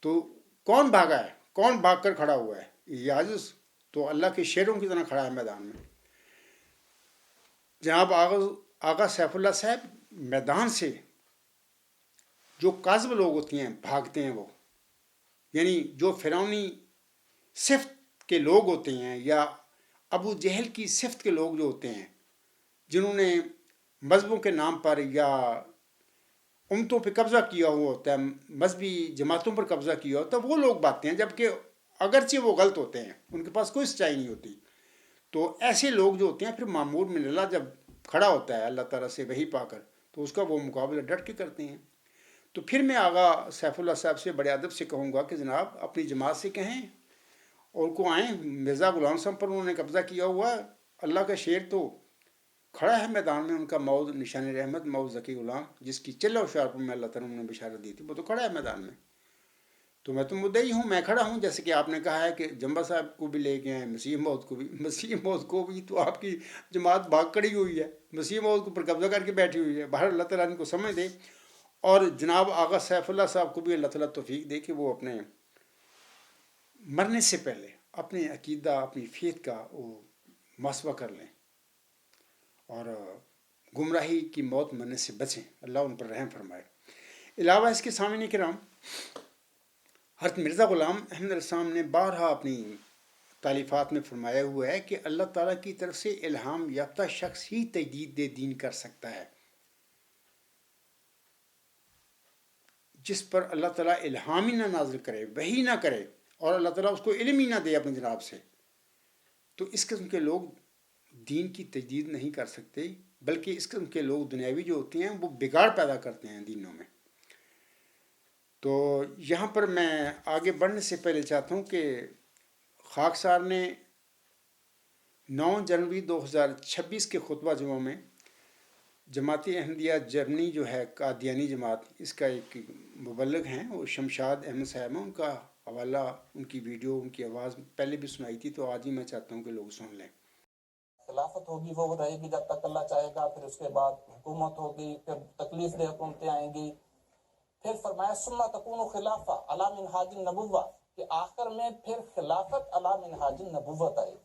A: تو کون بھاگا ہے، کون بھاگ کر کھڑا ہوا ہے؟ یہ عاجز تو اللہ کے شیروں کی طرح کھڑا ہے میدان میں۔ جناب آغا سیف اللہ صاحب میدان سے جو کاذب لوگ ہوتے ہیں بھاگتے ہیں، وہ یعنی جو فرعونی صفت کے لوگ ہوتے ہیں یا ابو جہل کی صفت کے لوگ جو ہوتے ہیں، جنہوں نے مذہبوں کے نام پر یا امتوں پہ قبضہ کیا ہوا ہوتا ہے، مذہبی جماعتوں پر قبضہ کیا ہوتا ہے، وہ لوگ باتیں ہیں، جبکہ اگرچہ وہ غلط ہوتے ہیں، ان کے پاس کوئی سچائی نہیں ہوتی۔ تو ایسے لوگ جو ہوتے ہیں پھر معمور من اللہ جب کھڑا ہوتا ہے اللہ تعالیٰ سے وحی پا کر، تو اس کا وہ مقابلہ ڈٹ کے کرتے ہیں۔ تو پھر میں آغا سیف اللہ صاحب سے بڑے ادب سے کہوں گا کہ جناب اپنی جماعت سے کہیں اور کو آئیں، مرزا غلام صاحب پر انہوں نے قبضہ کیا ہوا ہے، اللہ کا شیر تو کھڑا ہے میدان میں، ان کا موعود نشان رحمت موعود ذکی غلام، جس کی چلہ و شارپ میں اللہ تعالیٰ نے بشارت دی تھی، وہ تو کھڑا ہے میدان میں۔ تو میں تو مدعی ہوں، میں کھڑا ہوں، جیسے کہ آپ نے کہا ہے کہ جمبا صاحب کو بھی لے کے آئیں، مسیح موعود کو بھی تو آپ کی جماعت بھاگ کڑی ہوئی ہے، مسیح موعود کو پر قبضہ کر کے بیٹھی ہوئی ہے۔ بہر اللہ تعالیٰ ان کو سمجھ دے، اور جناب آغا سیف اللہ صاحب کو بھی اللہ تعالیٰ توفیق دے کہ وہ اپنے مرنے سے پہلے اپنے عقیدہ اپنی فیت کا وہ محاسبہ کر لیں اور گمراہی کی موت مرنے سے بچیں، اللہ ان پر رحم فرمائے۔ علاوہ اس کے سامعین کرام، حضرت مرزا غلام احمد علیہ السلام نے بارہا اپنی تالیفات میں فرمایا ہوا ہے کہ اللہ تعالیٰ کی طرف سے الہام یافتہ شخص ہی تجدید دین کر سکتا ہے۔ جس پر اللہ تعالیٰ الہام ہی نہ نازل کرے، وحی نہ کرے، اور اللہ تعالیٰ اس کو علم ہی نہ دے اپنے جناب سے، تو اس قسم کے لوگ دین کی تجدید نہیں کر سکتے، بلکہ اس قسم کے لوگ دنیاوی جو ہوتے ہیں وہ بگاڑ پیدا کرتے ہیں دینوں میں۔ تو یہاں پر میں آگے بڑھنے سے پہلے چاہتا ہوں کہ خاکسار نے 9 جنوری 2026 کے خطبہ جمعہ میں جماعت احمدیہ جرمنی جو ہے قادیانی جماعت، اس کا ایک مبلغ ہیں وہ شمشاد احمد صاحب ہیں، ان کا حوالہ، ان کی ویڈیو، ان کی آواز پہلے بھی سنائی تھی، تو آج ہی میں چاہتا ہوں کہ لوگ سن لیں۔
C: خلافت ہوگی وہ رہے گی جب تک اللہ چاہے گا، پھر اس کے بعد حکومت ہوگی، پھر تکلیف دہ حکومتیں آئیں گی، پھر فرمایا ثم تکون خلافہ علی منہاج النبوہ، کہ آخر میں پھر خلافت علی منہاج النبوت آئے گی۔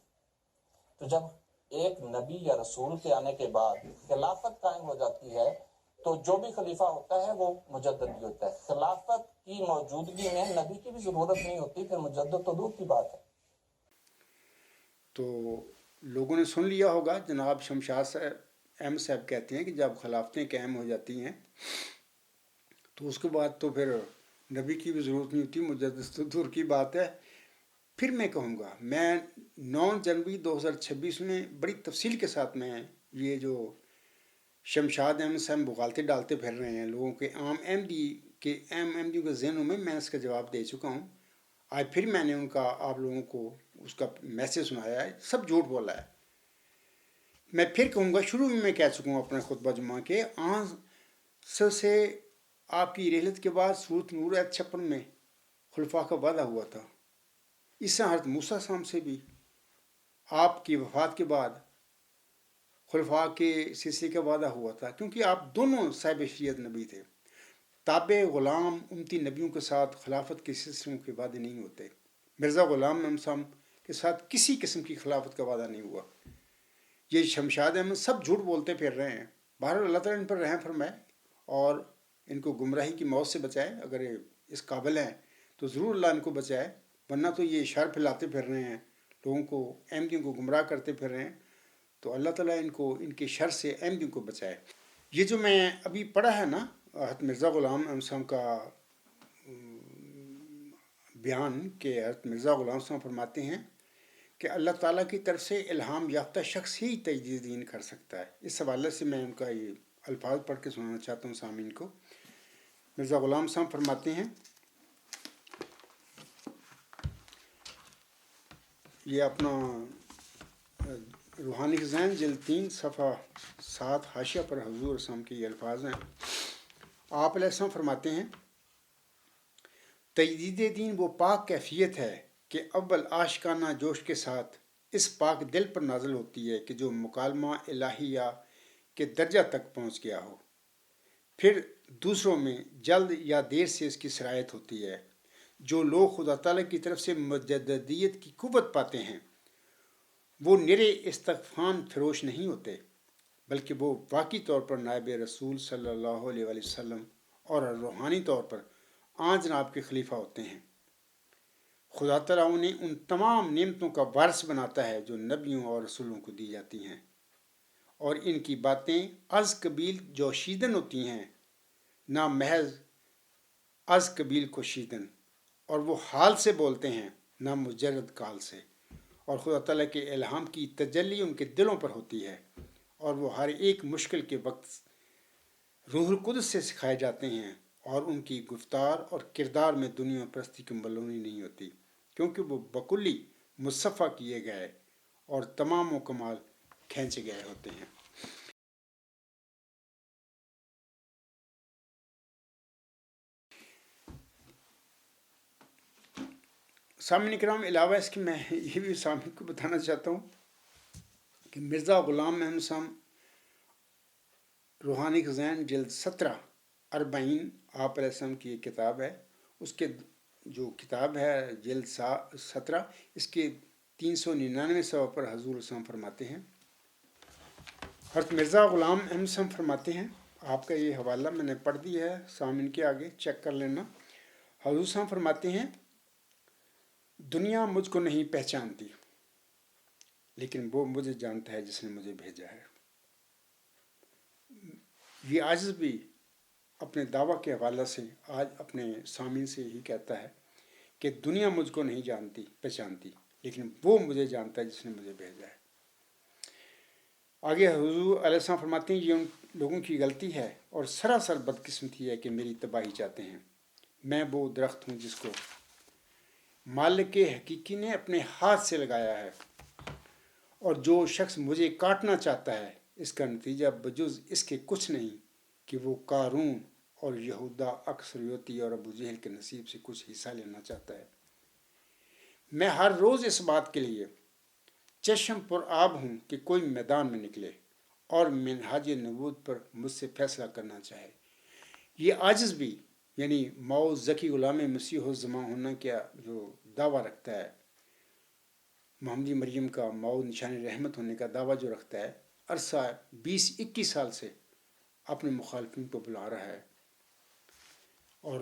C: تو جب ایک نبی یا رسول کے آنے کے بعد خلافت قائم ہو جاتی ہے تو جو بھی خلیفہ ہوتا ہے وہ مجدد بھی ہوتا ہے۔ خلافت کی موجودگی میں نبی کی بھی ضرورت نہیں ہوتی، پھر مجدد تو دور کی بات ہے۔
A: تو لوگوں نے سن لیا ہوگا، جناب شمشاد احمد صاحب کہتے ہیں کہ جب خلافتیں قائم ہو جاتی ہیں تو اس کے بعد تو پھر نبی کی بھی ضرورت نہیں ہوتی، مجدد تو دور کی بات ہے۔ پھر میں کہوں گا، میں 9 جنوری 2026 میں بڑی تفصیل کے ساتھ میں یہ جو شمشاد احمد صاحب مغالطے ڈالتے پھر رہے ہیں لوگوں کے عام احمدیوں کے ذہنوں میں اس کا جواب دے چکا ہوں۔ آج پھر میں نے ان کا آپ لوگوں کو اس کا میسج سنایا ہے، سب جھوٹ بولا ہے۔ میں پھر کہوں گا، شروع میں کہہ چکا ہوں اپنے خطبہ جمعہ کے سے آپ کی رحلت کے بعد سورۃ نور آیت 56 میں خلفاء کا وعدہ ہوا تھا۔ اس سے حضرت موسیٰ السلام سے بھی آپ کی وفات کے بعد خلفاء کے سلسلے کا وعدہ ہوا تھا، کیونکہ آپ دونوں صاحب شریعت نبی تھے۔ تابع غلام امتی نبیوں کے ساتھ خلافت کے سلسلوں کے وعدے نہیں ہوتے۔ مرزا غلام احمد صاحب کے ساتھ کسی قسم کی خلافت کا وعدہ نہیں ہوا۔ یہ شمشاد احمد سب جھوٹ بولتے پھر رہے ہیں۔ بہرحال اللہ تعالیٰ ان پر رحم فرمائے اور ان کو گمراہی کی موت سے بچائے۔ اگر اس قابل ہیں تو ضرور اللہ ان کو بچائے، ورنہ تو یہ شر پھیلاتے پھر رہے ہیں، لوگوں کو، احمدیوں کو گمراہ کرتے پھر رہے ہیں۔ تو اللہ تعالیٰ ان کے شر سے احمدیوں کو بچائے۔ یہ جو میں ابھی پڑھا ہے نا حضرت مرزا غلام احمد صاحب کا بیان، کہ حضرت مرزا غلام صاحب فرماتے ہیں کہ اللہ تعالیٰ کی طرف سے الہام یافتہ شخص ہی تجدید دین کر سکتا ہے۔ اس حوالے سے میں ان کا یہ الفاظ پڑھ کے سنانا چاہتا ہوں سامعین کو۔ مرزا غلام صاحب فرماتے ہیں، یہ اپنا روحانی خزائن جلد 3 صفحہ 7 حاشیہ پر حضور اسلام کے یہ الفاظ ہیں۔ آپ علیہ السلام فرماتے ہیں تجدید دین وہ پاک کیفیت ہے کہ اول عاشقانہ جوش کے ساتھ اس پاک دل پر نازل ہوتی ہے کہ جو مکالمہ الہیہ کے درجہ تک پہنچ گیا ہو، پھر دوسروں میں جلد یا دیر سے اس کی سرایت ہوتی ہے۔ جو لوگ خدا تعالیٰ کی طرف سے مجددیت کی قوت پاتے ہیں وہ نرے استغفان فروش نہیں ہوتے، بلکہ وہ واقعی طور پر نائب رسول صلی اللہ علیہ وآلہ وسلم اور روحانی طور پر آن جناب کے خلیفہ ہوتے ہیں۔ خدا تعالیٰ انہیں ان تمام نعمتوں کا وارث بناتا ہے جو نبیوں اور رسولوں کو دی جاتی ہیں، اور ان کی باتیں از قبیل جوشیدن ہوتی ہیں، نہ محض از قبیل کوشیدن، اور وہ حال سے بولتے ہیں نہ مجرد کال سے، اور خدا تعالیٰ کے الہام کی تجلی ان کے دلوں پر ہوتی ہے، اور وہ ہر ایک مشکل کے وقت روح القدس سے سکھائے جاتے ہیں، اور ان کی گفتار اور کردار میں دنیا پرستی کی ملونی نہیں ہوتی، کیونکہ وہ بکلی مصفہ کیے گئے اور تمام و کمال کھینچے گئے ہوتے ہیں۔ سامعین کرام، علاوہ اس کے میں یہ بھی سامعین کو بتانا چاہتا ہوں کہ مرزا غلام محمد صاحب روحانی خزائن جلد 17 40 آپ علیہ السلام کی یہ کتاب ہے، اس کے جو کتاب ہے جلد 17 اس کے 399 صفحہ پر حضور السلام فرماتے ہیں، حضرت مرزا غلام احمد صاحب فرماتے ہیں، آپ کا یہ حوالہ میں نے پڑھ دیا ہے، سامعین کے آگے چیک کر لینا۔ حضور صاحب فرماتے ہیں دنیا مجھ کو نہیں پہچانتی، لیکن وہ مجھے جانتا ہے جس نے مجھے بھیجا ہے۔ یہ عاجز بھی اپنے دعویٰ کے حوالہ سے آج اپنے سامعین سے یہی کہتا ہے کہ دنیا مجھ کو نہیں جانتی پہچانتی، لیکن وہ مجھے جانتا ہے جس نے مجھے بھیجا ہے۔ آگے حضور علیہ السلام فرماتے ہیں یہ ان لوگوں کی غلطی ہے اور سراسر بدقسمتی ہے کہ میری تباہی چاہتے ہیں۔ میں وہ درخت ہوں جس کو مالک حقیقی نے اپنے ہاتھ سے لگایا ہے، اور جو شخص مجھے کاٹنا چاہتا ہے اس کا نتیجہ بجز اس کے کچھ نہیں کہ وہ قارون اور یہودا اکثریتی اور ابو جہل کے نصیب سے کچھ حصہ لینا چاہتا ہے۔ میں ہر روز اس بات کے لیے چشم پر آب ہوں کہ کوئی میدان میں نکلے اور منہاج نبوت پر مجھ سے فیصلہ کرنا چاہے۔ یہ عاجز بھی یعنی ماؤ ذکی غلام مسیح الزماں ہونا کیا جو دعویٰ رکھتا ہے، محمدی مریم کا ماؤ نشان رحمت ہونے کا دعویٰ جو رکھتا ہے، عرصہ 20-21 سال سے اپنے مخالفین کو بلا رہا ہے، اور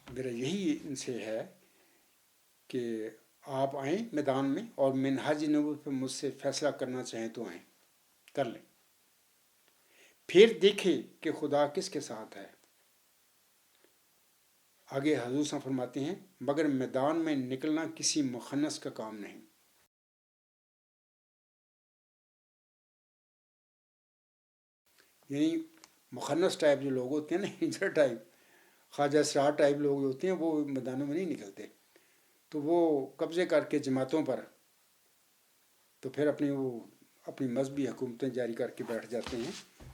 A: میرا یہی ان سے ہے کہ آپ آئیں میدان میں اور منہاج نبوت پر مجھ سے فیصلہ کرنا چاہیں تو آئیں، کر لیں، پھر دیکھیں کہ خدا کس کے ساتھ ہے۔ آگے حضور صاحب فرماتے ہیں مگر میدان میں نکلنا کسی مخنث کا کام نہیں۔ یعنی مخنث ٹائپ جو لوگ ہوتے ہیں نا، ہجڑا ٹائپ، خواجہ اسرار ٹائپ لوگ ہوتے ہیں، وہ میدانوں میں نہیں نکلتے، تو وہ قبضے کر کے جماعتوں پر تو پھر اپنی مذہبی حکومتیں جاری کر کے بیٹھ جاتے ہیں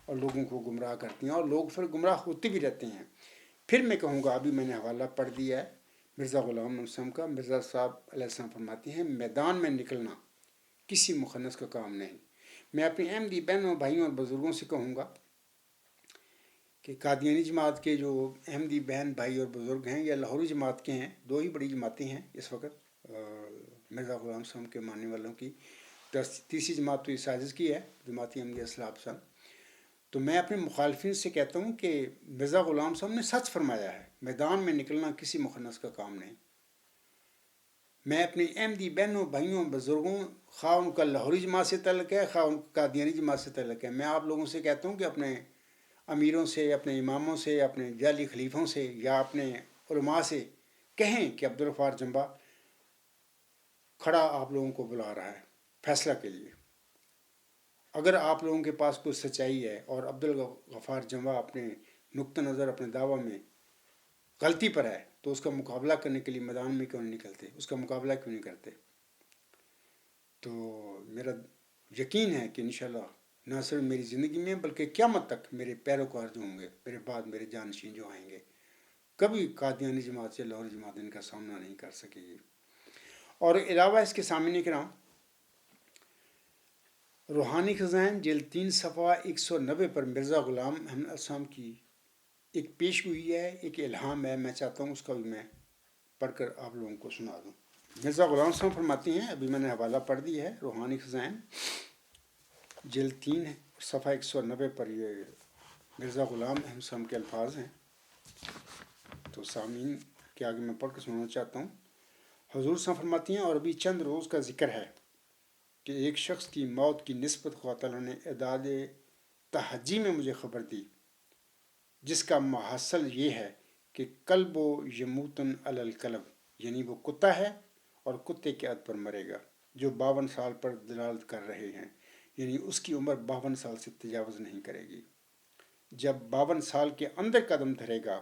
A: اور لوگوں کو گمراہ کرتے ہیں، اور لوگ پھر گمراہ ہوتے بھی رہتے ہیں۔ پھر میں کہوں گا، ابھی میں نے حوالہ پڑھ دیا ہے مرزا غلام اسلم کا، مرزا صاحب علیہ السلام فرماتے ہیں میدان میں نکلنا کسی مخنث کا کام نہیں۔ میں اپنی احمدی بہنوں بھائیوں اور بزرگوں سے کہوں گا کہ قادیانی جماعت کے جو احمدی بہن بھائی اور بزرگ ہیں یا لاہوری جماعت کے ہیں، دو ہی بڑی جماعتیں ہیں اس وقت مرزا غلام صاحب کے ماننے والوں کی، تیسری جماعت تو سازش کی ہے، جماعت احمدیہ اصلاح پسند۔ تو میں اپنے مخالفین سے کہتا ہوں کہ مرزا غلام صاحب نے سچ فرمایا ہے، میدان میں نکلنا کسی مخنث کا کام نہیں۔ میں اپنی احمدی بہنوں بھائیوں بزرگوں، خواہ ان کا لاہوری جماعت سے تعلق ہے خواہ ان کا قادیانی جماعت سے تعلق ہے، میں آپ لوگوں سے کہتا ہوں کہ اپنے امیروں سے، اپنے اماموں سے، اپنے جعلی خلیفوں سے یا اپنے علماء سے کہیں کہ عبدالغفار جنبا کھڑا آپ لوگوں کو بلا رہا ہے فیصلہ کے لیے۔ اگر آپ لوگوں کے پاس کوئی سچائی ہے اور عبدالغفار جنبا اپنے نقطہ نظر اپنے دعویٰ میں غلطی پر ہے تو اس کا مقابلہ کرنے کے لیے میدان میں کیوں نہیں نکلتے، اس کا مقابلہ کیوں نہیں کرتے؟ تو میرا یقین ہے کہ انشاءاللہ نہ صرف میری زندگی میں بلکہ قیامت تک میرے پیروکار جو ہوں گے، میرے بعد میرے جانشین جو آئیں گے، کبھی قادیانی جماعت سے لاہور جماعت ان کا سامنا نہیں کر سکے گی۔ اور علاوہ اس کے سامنے کرام روحانی خزائن جلد 3 صفحہ 190 پر مرزا غلام احمد السلام کی ایک پیشگوئی ہے، ایک الہام ہے، میں چاہتا ہوں اس کا بھی میں پڑھ کر آپ لوگوں کو سنا دوں۔ مرزا غلام صاحب فرماتے ہیں، ابھی میں نے حوالہ پڑھ دی ہے، روحانی خزائن جلد 3 ہے، صفحہ 190 پر یہ مرزا غلام احمد صاحب کے الفاظ ہیں، تو سامعین کے آگے میں پڑھ کے سنانا چاہتا ہوں۔ حضور صاحب فرماتی ہیں، اور ابھی چند روز کا ذکر ہے کہ ایک شخص کی موت کی نسبت خدا تعالیٰ نے اعداد تہجی میں مجھے خبر دی، جس کا محصل یہ ہے کہ کلب و یموتن علی الکلب، یعنی وہ کتا ہے اور کتے کے عد پر مرے گا، جو 52 سال پر دلالت کر رہے ہیں، یعنی اس کی عمر 52 سال سے تجاوز نہیں کرے گی۔ جب 52 سال کے اندر قدم دھرے گا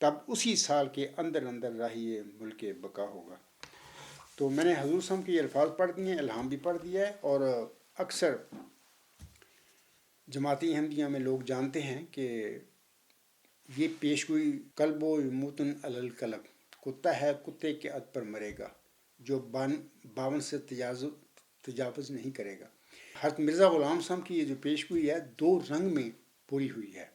A: تب اسی سال کے اندر راہی ملک بقا ہوگا۔ تو میں نے حضور صاحب کے یہ الفاظ پڑھ دیے ہیں، الہام بھی پڑھ دیا ہے، اور اکثر جماعتی احمدیہ میں لوگ جانتے ہیں کہ یہ پیشگوئی کلب و یموتن علی الکلب، کتا ہے کتے کے عد پر مرے گا، جو 52 سے تجاوز نہیں کرے گا۔ حضرت مرزا غلام صاحب کی یہ جو پیشگوئی ہے 2 رنگ میں پوری ہوئی ہے۔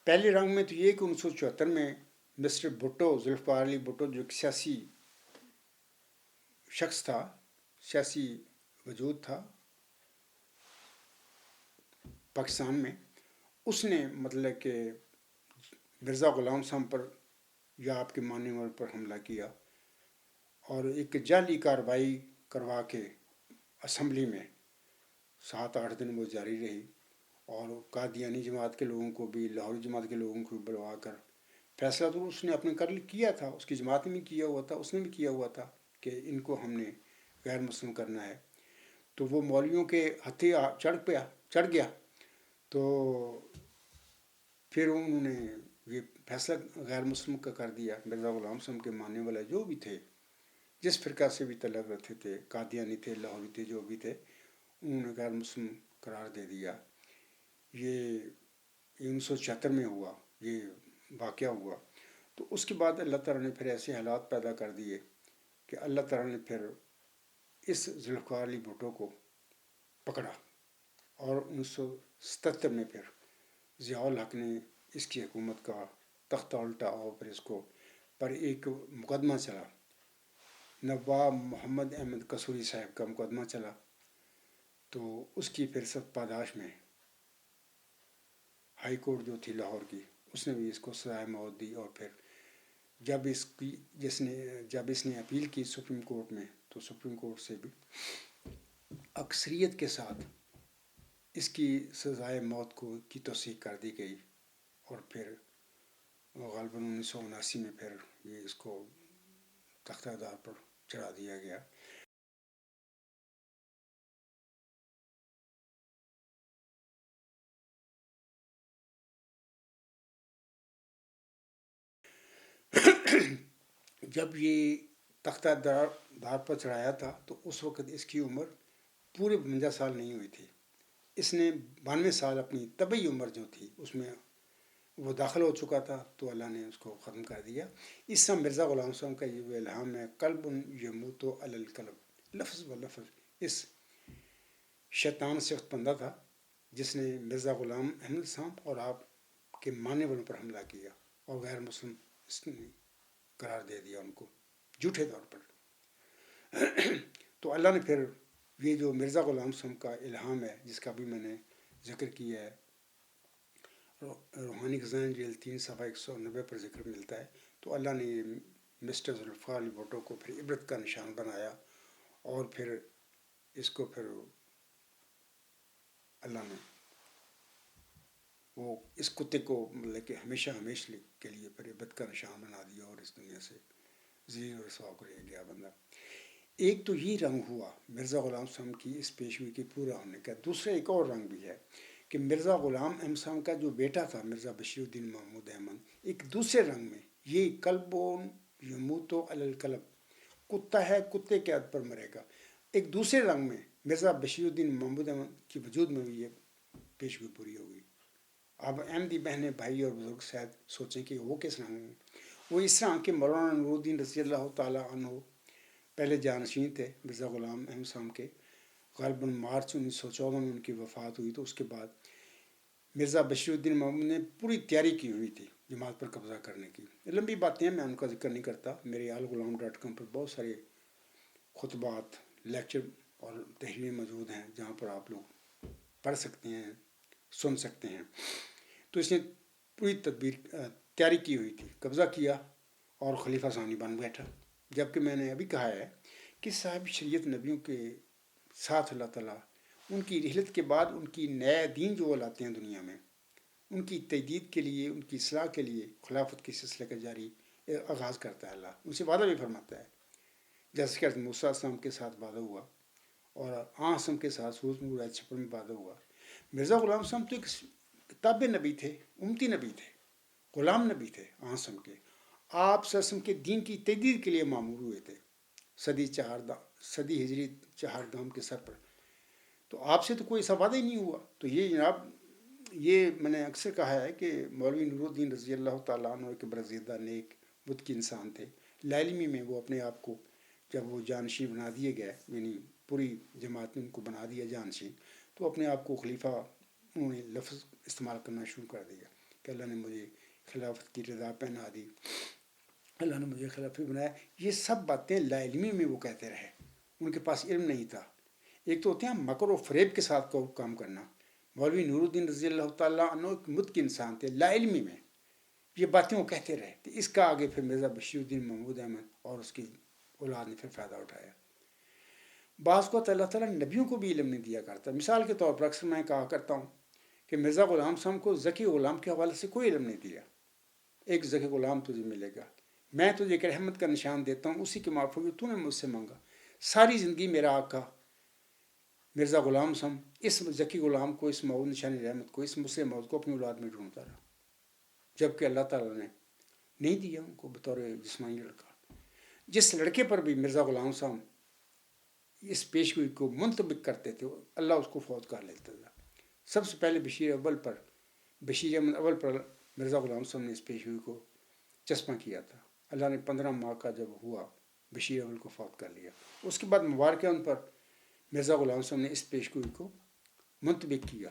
A: پہلے رنگ میں تو یہ کہ 1974 میں مسٹر بھٹو، ذوالفقار علی بھٹو، جو ایک سیاسی شخص تھا، سیاسی وجود تھا پاکستان میں، اس نے مطلب کہ مرزا غلام صاحب پر یا آپ کے ماننے والوں پر حملہ کیا، اور ایک جعلی کارروائی کروا کے اسمبلی میں 7-8 دن وہ جاری رہی، اور قادیانی جماعت کے لوگوں کو بھی، لاہور جماعت کے لوگوں کو بلوا کر فیصلہ تو اس نے اپنے کیا تھا، اس کی جماعت نے بھی کیا ہوا تھا، اس نے بھی کیا ہوا تھا کہ ان کو ہم نے غیر مسلم کرنا ہے، تو وہ مولویوں کے ہتھے چڑھ گیا، تو پھر انہوں نے یہ فیصلہ غیر مسلم کا کر دیا۔ مرزا غلام صاحب کے ماننے والے جو بھی تھے، جس فرقہ سے بھی تعلق رکھتے تھے، قادیانی تھے، لاہوری تھے، جو بھی تھے، انہوں نے غیر مسلم قرار دے دیا۔ یہ 1976 میں ہوا، یہ واقعہ ہوا۔ تو اس کے بعد اللہ تعالیٰ نے پھر ایسے حالات پیدا کر دیے کہ اللہ تعالیٰ نے پھر اس ذوالفقار علی بھٹو کو پکڑا، اور 1977 میں پھر ضیاء الحق نے اس کی حکومت کا تختہ الٹا، اور پھر اس کو پر ایک مقدمہ چلا، نواب محمد احمد قصوری صاحب کا مقدمہ چلا، تو اس کی پھر سخت پاداش میں ہائی کورٹ جو تھی لاہور کی، اس نے بھی اس کو سزائے موت دی، اور پھر جب اس نے اپیل کی سپریم کورٹ میں، تو سپریم کورٹ سے بھی اکثریت کے ساتھ اس کی سزائے موت کی توثیق کر دی گئی، اور پھر غالباً 1979 میں پھر یہ اس کو تختہ دار پر چڑھا دیا گیا۔ جب یہ تختہ دار پر چڑھایا تھا تو اس وقت اس کی عمر پورے 52 سال نہیں ہوئی تھی، اس نے 92 سال اپنی طبعی عمر جو تھی اس میں وہ داخل ہو چکا تھا، تو اللہ نے اس کو ختم کر دیا۔ اس سے مرزا غلام صاحب کا یہ الہام ہے، قلب یموت علی القلب، لفظ و لفظ اس شیطان سخت بندہ تھا جس نے مرزا غلام احمد صاحب اور آپ کے ماننے والوں پر حملہ کیا، اور غیر مسلم اس نے قرار دے دیا ان کو جھوٹے طور پر۔ تو اللہ نے پھر یہ جو مرزا غلام صاحب کا الہام ہے، جس کا بھی میں نے ذکر کیا ہے، روحانی خزائن جلد 3 صفحہ 190 پر ذکر ملتا ہے، تو اللہ نے مسٹر ذوالفقار علی بھٹو کو پھر عبرت کا نشان بنایا، اور پھر اس کو پھر اللہ نے وہ اس کتے کو مطلب کہ ہمیشہ کے لیے پھر عبرت کا نشان بنا دیا، اور اس دنیا سے ذلیل و رسوا کو لے گیا بندہ۔ ایک تو یہ رنگ ہوا مرزا غلام صاحب کی اس پیشگوئی کے پورا ہونے کا۔ دوسرا ایک اور رنگ بھی ہے کہ مرزا غلام احمد صاحب کا جو بیٹا تھا مرزا بشیر الدین محمود احمد، ایک دوسرے رنگ میں یہ کلب یموت علی الکلب، کتا ہے کتے کے عد پر مرے گا، ایک دوسرے رنگ میں مرزا بشیر الدین محمود احمد کی وجود میں بھی یہ پیشگوئی پوری ہو گئی۔ اب احمدی بہنیں بھائی اور بزرگ شاید سوچیں کہ وہ کس رنگ میں، وہ اس طرح کہ مولانا نور الدین رضی اللہ تعالیٰ عنہ پہلے جانشین تھے مرزا غلام احمد صاحب کے، غالباً مارچ 1914 میں ان کی وفات ہوئی، تو اس کے بعد مرزا بشیر الدین محمود نے پوری تیاری کی ہوئی تھی جماعت پر قبضہ کرنے کی۔ لمبی باتیں ہیں، میں ان کا ذکر نہیں کرتا، میرے alغلام.com پر بہت سارے خطبات، لیکچر اور تحریریں موجود ہیں جہاں پر آپ لوگ پڑھ سکتے ہیں، سن سکتے ہیں۔ تو اس نے پوری تیاری کی ہوئی تھی، قبضہ کیا اور خلیفہ ثانی بن بیٹھا، جبکہ میں نے ابھی کہا ہے کہ صاحب شریعت نبیوں کے ساتھ اللہ تعالیٰ ان کی رحلت کے بعد ان کی نیا دین جو وہ لاتے ہیں دنیا میں، ان کی تجدید کے لیے، ان کی اصلاح کے لیے خلافت کے سلسلے کا جاری آغاز کرتا ہے اللہ، ان سے وعدہ بھی فرماتا ہے، جیسے کہ موسیٰ السلام کے ساتھ وعدہ ہوا اور آسم کے ساتھ سورۃ نور آیت 56 میں وعدہ ہوا۔ مرزا غلام صاحب تو ایک تابع نبی تھے، امتی نبی تھے، غلام نبی تھے آسم کے، آپ صلی اللہ علیہ وسلم کے دین کی تجدید کے لیے معمور ہوئے تھے صدی ہجری 4 دام کے سر پر، تو آپ سے تو کوئی ایسا وعدہ ہی نہیں ہوا۔ تو یہ جناب، یہ میں نے اکثر کہا ہے کہ مولوی نور الدین رضی اللہ تعالیٰ عنہ ایک برزیدہ نیک بت کی انسان تھے، لاعلمی میں وہ اپنے آپ کو جب وہ جانشین بنا دیے گئے، یعنی پوری جماعت نے ان کو بنا دیا جانشین، تو اپنے آپ کو خلیفہ انہوں نے لفظ استعمال کرنا شروع کر دیا کہ اللہ نے مجھے خلافت کی رضا پہنا دی، اللہ نے مجھے خلیفہ بنایا۔ یہ سب باتیں لاعلمی میں وہ کہتے رہے، ان کے پاس علم نہیں تھا۔ ایک تو ہوتے ہیں مکر و فریب کے ساتھ کام کرنا، مولوی نور الدین رضی اللہ تعالیٰ عنہ ایک مت کے انسان تھے، لاعلمی میں یہ باتیں وہ کہتے رہے تھے۔ اس کا آگے پھر مرزا بشیر الدین محمود احمد اور اس کی اولاد نے پھر فائدہ اٹھایا۔ بعض کو اللہ تعالیٰ نبیوں کو بھی علم نہیں دیا کرتا۔ مثال کے طور پر اکثر میں کہا کرتا ہوں کہ مرزا غلام صاحب کو ذکی غلام کے حوالے سے کوئی علم نہیں دیا، ایک ذکی غلام تجھے ملے گا، میں تجھے ایک رحمت کا نشان دیتا ہوں، اسی کے معافی تو نے مجھ سے مانگا۔ ساری زندگی میرا آقا مرزا غلام صاحب اس ذکی غلام کو، اس معود نشان رحمت کو، اس مسلم موت کو اپنی اولاد میں ڈھونڈتا رہا، جبکہ اللہ تعالیٰ نے نہیں دیا ان کو بطور جسمانی لڑکا۔ جس لڑکے پر بھی مرزا غلام صاحب اس پیشگوئی کو منطبق کرتے تھے، اللہ اس کو فوت کر لیتا تھا۔ سب سے پہلے بشیر احمد اول پر مرزا غلام صاحب نے اس پیشگوئی کو چسپاں کیا تھا۔ اللہ نے 15 ماہ کا جب ہوا بشیر اول کو فوت کر لیا۔ اس کے بعد مبارکہ ان پر مرزا غلام صاحب نے اس پیشگوئی کو منطبق کیا،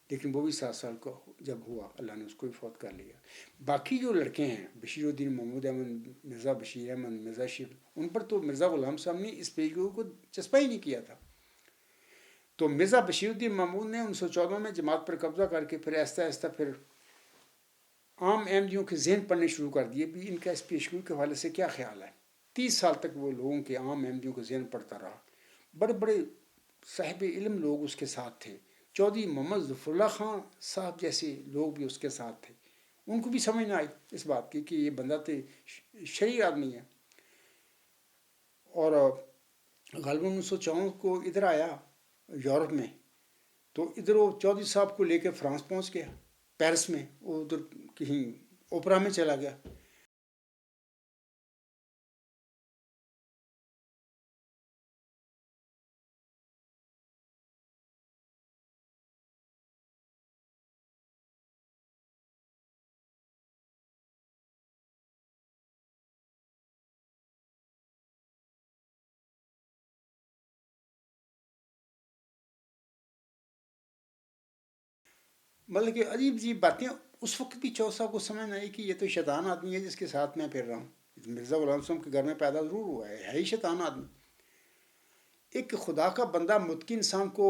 A: لیکن وہ بھی 7 سال کو جب ہوا اللہ نے اس کو بھی فوت کر لیا۔ باقی جو لڑکے ہیں بشیر الدین محمود احمد، مرزا بشیر احمد، مرزا شیخ، ان پر تو مرزا غلام صاحب نے اس پیشگوئی کو چسپاں ہی نہیں کیا تھا۔ تو مرزا بشیر الدین محمود نے 1914 میں جماعت پر قبضہ کر کے پھر آہستہ آہستہ پھر عام احمدیوں کے ذہن پڑھنے شروع کر دیے بھی ان کا اس پیشگوئی کے حوالے سے کیا خیال ہے۔ 30 سال تک وہ لوگوں کے، عام احمدیوں کے ذہن پڑھتا رہا۔ بڑے بڑے صاحب علم لوگ اس کے ساتھ تھے، چودھری محمد ظفر اللہ خان صاحب جیسے لوگ بھی اس کے ساتھ تھے۔ ان کو بھی سمجھ نہ آئی اس بات کی کہ یہ بندہ تو شرعی آدمی ہے، اور غالباً 1954 کو ادھر آیا یورپ میں، تو ادھر وہ چودھری صاحب کو لے کے فرانس پہنچ گیا، پیرس میں، وہ ادھر کہیں اوپرا میں چلا گیا۔ مطلب کہ عجیب عجیب باتیں اس وقت بھی چودھری صاحب کو سمجھ نہ آئی کہ یہ تو شیطان آدمی ہے جس کے ساتھ میں پھر رہا ہوں۔ مرزا غلام صاحب کے گھر میں پیدا ضرور ہوا ہے ہی شیطان آدمی۔ ایک خدا کا بندہ متقی انسان کو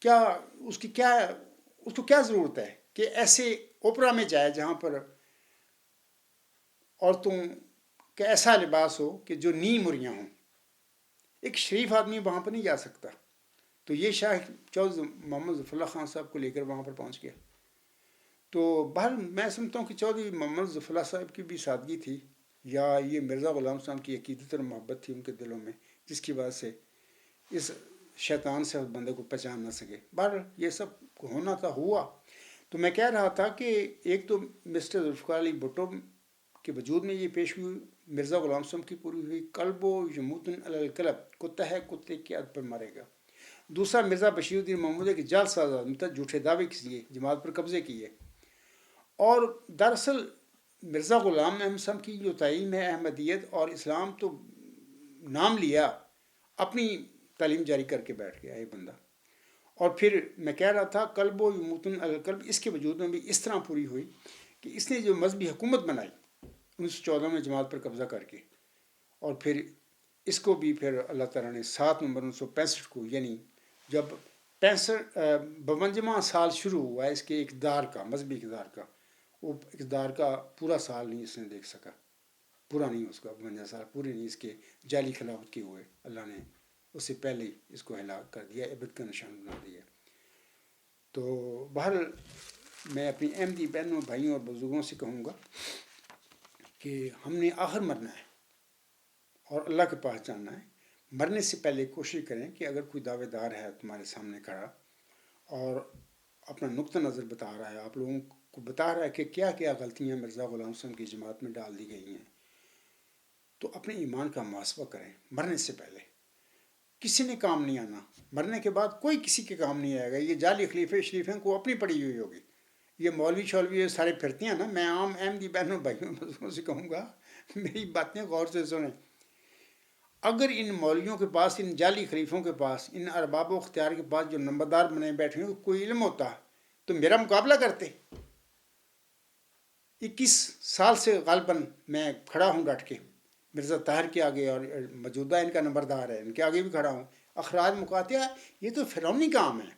A: کیا اس کو کیا ضرورت ہے کہ ایسے اوپرا میں جائے جہاں پر عورتوں کا ایسا لباس ہو کہ جو نی مریاں ہوں۔ ایک شریف آدمی وہاں پر نہیں جا سکتا۔ تو یہ شاہ چودھری محمد ظفر اللہ خان صاحب کو لے کر وہاں پر پہنچ گیا۔ تو بہر میں سمجھتا ہوں کہ چودھری محمد ظفر اللہ صاحب کی بھی سادگی تھی، یا یہ مرزا غلام صاحب کی عقیدت اور محبت تھی ان کے دلوں میں، جس کی وجہ سے اس شیطان سے اس بندے کو پہچان نہ سکے۔ بہر یہ سب ہونا تھا، ہوا۔ تو میں کہہ رہا تھا کہ ایک تو مسٹر ذوالفقار علی بھٹو کہ وجود میں یہ پیشگوئی مرزا غلام صاحب کی پوری ہوئی، قلب و یموتن علی القلب، کتا ہے کتے کی عادت پر مرے گا۔ دوسرا مرزا بشیر الدین محمود کے جعل ساز آدمی تھا، جھوٹے دعوے کیے، جماعت پر قبضے کیے، اور دراصل مرزا غلام احمد صاحب کی جو تعلیم ہے احمدیت اور اسلام تو نام لیا، اپنی تعلیم جاری کر کے بیٹھ گیا یہ بندہ۔ اور پھر میں کہہ رہا تھا قلب و یموتن علی القلب اس کے وجود میں بھی اس طرح پوری ہوئی کہ اس نے جو مذہبی حکومت بنائی 1914 میں جماعت پر قبضہ کر کے، اور پھر اس کو بھی پھر اللہ تعالیٰ نے 7 نومبر 1965 کو، یعنی جب 52واں سال شروع ہوا ہے اس کے اقتدار کا، مذہبی اقتدار کا، وہ اقتدار کا پورا سال نہیں اس نے دیکھ سکا، پورا نہیں، اس کا 52 سال پورے نہیں اس کے جعلی خلافت کے ہوئے، اللہ نے اس سے پہلے ہی اس کو ہلاک کر دیا، عبرت کا نشان بنا دیا۔ تو بہرحال میں اپنی احمدی بہنوں بھائیوں اور بزرگوں سے کہوں گا کہ ہم نے آخر مرنا ہے اور اللہ کے پاس جانا ہے۔ مرنے سے پہلے کوشش کریں کہ اگر کوئی دعوے دار ہے تمہارے سامنے کھڑا اور اپنا نقطہ نظر بتا رہا ہے، آپ لوگوں کو بتا رہا ہے کہ کیا کیا غلطیاں مرزا غلام صاحب کی جماعت میں ڈال دی گئی ہیں، تو اپنے ایمان کا محاسبہ کریں مرنے سے پہلے۔ کسی نے کام نہیں آنا، مرنے کے بعد کوئی کسی کے کام نہیں آئے گا۔ یہ جعلی خلیفے شریفیں کو اپنی پڑی ہوئی ہوگی، یہ مولوی شولوی یہ سارے پھرتے ہیں نا۔ میں عام احمدی بہنوں بھائیوں بزرگوں سے کہوں گا میری باتیں غور سے سنیں۔ اگر ان مولویوں کے پاس، ان جعلی خلیفوں کے پاس، ان ارباب و اختیار کے پاس جو نمبردار بنے بیٹھے ہیں کوئی علم ہوتا تو میرا مقابلہ کرتے۔ 21 سال سے غالباً میں کھڑا ہوں ڈٹ کے مرزا طاہر کے آگے، اور موجودہ ان کا نمبردار ہے ان کے آگے بھی کھڑا ہوں۔ اخراج مقاطع یہ تو فرعونی کام ہے،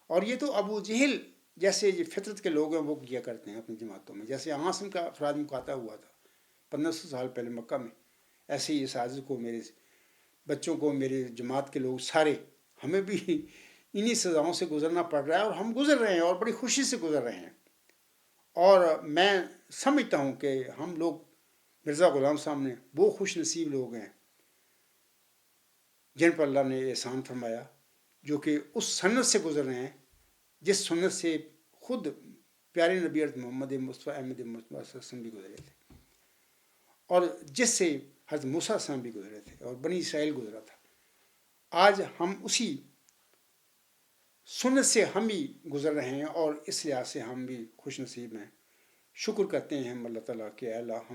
A: اور یہ تو ابو جہل جیسے یہ فطرت کے لوگ ہیں وہ کیا کرتے ہیں اپنی جماعتوں میں، جیسے عاصم کا اخراج مقاطع ہوا تھا 1500 سال پہلے مکہ میں، ایسے ہی اس عاجز کو، میرے بچوں کو، میرے جماعت کے لوگ سارے، ہمیں بھی انہی سزاؤں سے گزرنا پڑ رہا ہے، اور ہم گزر رہے ہیں اور بڑی خوشی سے گزر رہے ہیں۔ اور میں سمجھتا ہوں کہ ہم لوگ مرزا غلام صاحب نے وہ خوش نصیب لوگ ہیں جن پر اللہ نے احسان فرمایا، جو کہ اس سنت سے گزر رہے ہیں جس سنت سے خود پیارے نبی حضرت محمد مصطفیٰ احمد مصطفیٰ صلی اللہ علیہ وسلم بھی گزرے تھے، اور جس سے حضرت موسیٰ صاحب بھی گزرے تھے اور بنی اسرائیل گزرا تھا۔ آج ہم اسی سنت سے ہم بھی گزر رہے ہیں، اور اس لحاظ سے ہم بھی خوش نصیب ہیں۔ شکر کرتے ہیں ہم اللہ تعالیٰ کہ اے اللہ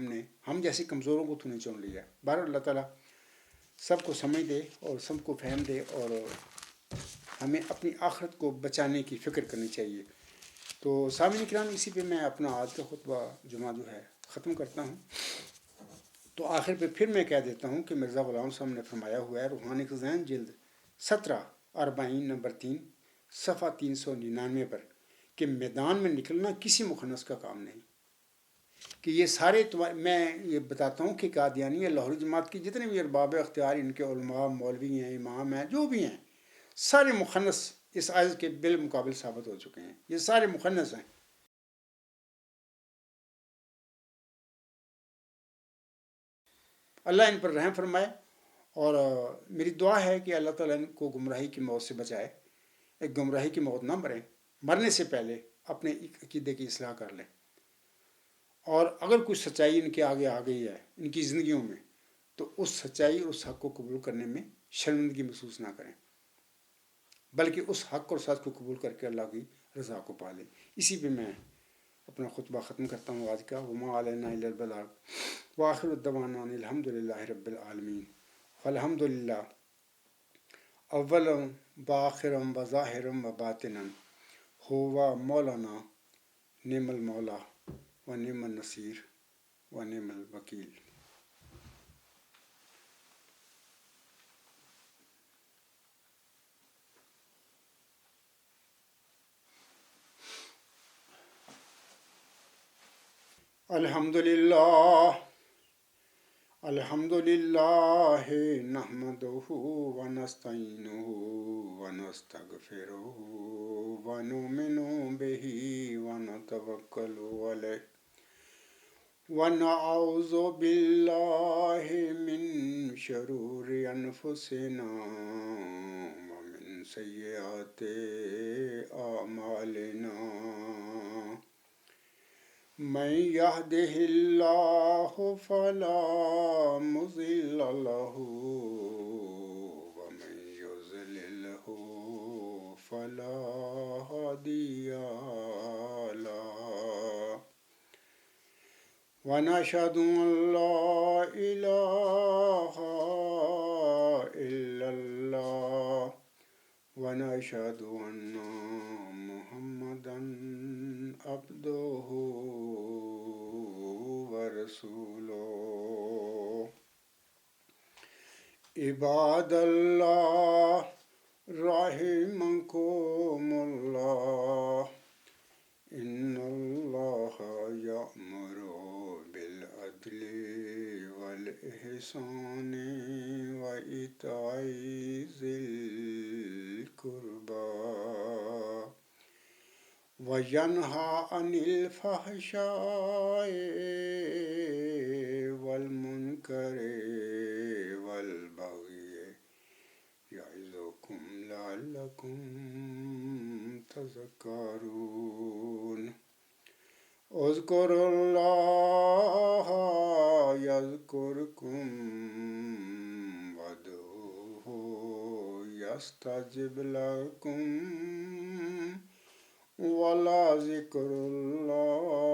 A: ہم جیسے کمزوروں کو تو نے چن لیا۔ بہر اللہ تعالیٰ سب کو سمجھ دے اور سب کو فہم دے، اور ہمیں اپنی آخرت کو بچانے کی فکر کرنی چاہیے۔ تو سامعین کرام، اسی پہ میں اپنا آج کا خطبہ جمعہ جو ہے ختم کرتا ہوں۔ تو آخر پہ پھر میں کہہ دیتا ہوں کہ مرزا غلام صاحب نے فرمایا ہوا ہے روحانی خزائن جلد 17 40 نمبر 3 صفحہ 399 پر کہ میدان میں نکلنا کسی مخنث کا کام نہیں، کہ یہ سارے میں یہ بتاتا ہوں کہ قادیانی یا لاہوری جماعت کی جتنے بھی ارباب اختیار، ان کے علماء، مولوی ہیں، امام ہیں، جو بھی ہیں، سارے مخنث اس آیت کے بالمقابل ثابت ہو چکے ہیں، یہ سارے مخنث ہیں۔ اللہ ان پر رحم فرمائے، اور میری دعا ہے کہ اللہ تعالیٰ ان کو گمراہی کی موت سے بچائے، ایک گمراہی کی موت نہ مریں، مرنے سے پہلے اپنے عقیدے کی اصلاح کر لیں، اور اگر کوئی سچائی ان کے آگے آ گئی ہے ان کی زندگیوں میں تو اس سچائی اور اس حق کو قبول کرنے میں شرمندگی محسوس نہ کریں، بلکہ اس حق اور سچ کو قبول کر کے اللہ کی رضا کو پا لیں۔ اسی پہ میں اپنا خطبہ ختم کرتا ہوں آج کا۔ وما علینا الا البلاغ وآخر الدعوانا ان الحمد للہ رب العالمین۔ فالحمد للہ اولا وآخرا وظاہرا وباطنا ہوا مولانا نعم المولا و نعم النصیر و نعم الوکیل۔ الحمد للہ نحمدہ ونستعینہ ونستغفرہ ونؤمن بہ ونتوکل علیہ ونعوذ باللہ من شرور انفسنا ومن سیئات اعمالنا من يهده الله فلا مضل له ومن يضلله فلا هادي له ونشهد أن لا إله إلا الله ونشهد أن محمدا عبده ورسوله عباد الله رحمكم الله إن الله يأمر بالعدل والإحسان وإيتاء ذي القربى وينهى عن الفحشاء والمنكر والبغي يعظكم لعلكم تذكرون اذكروا الله يذكركم وادعوه يستجب لكم ولذكر الله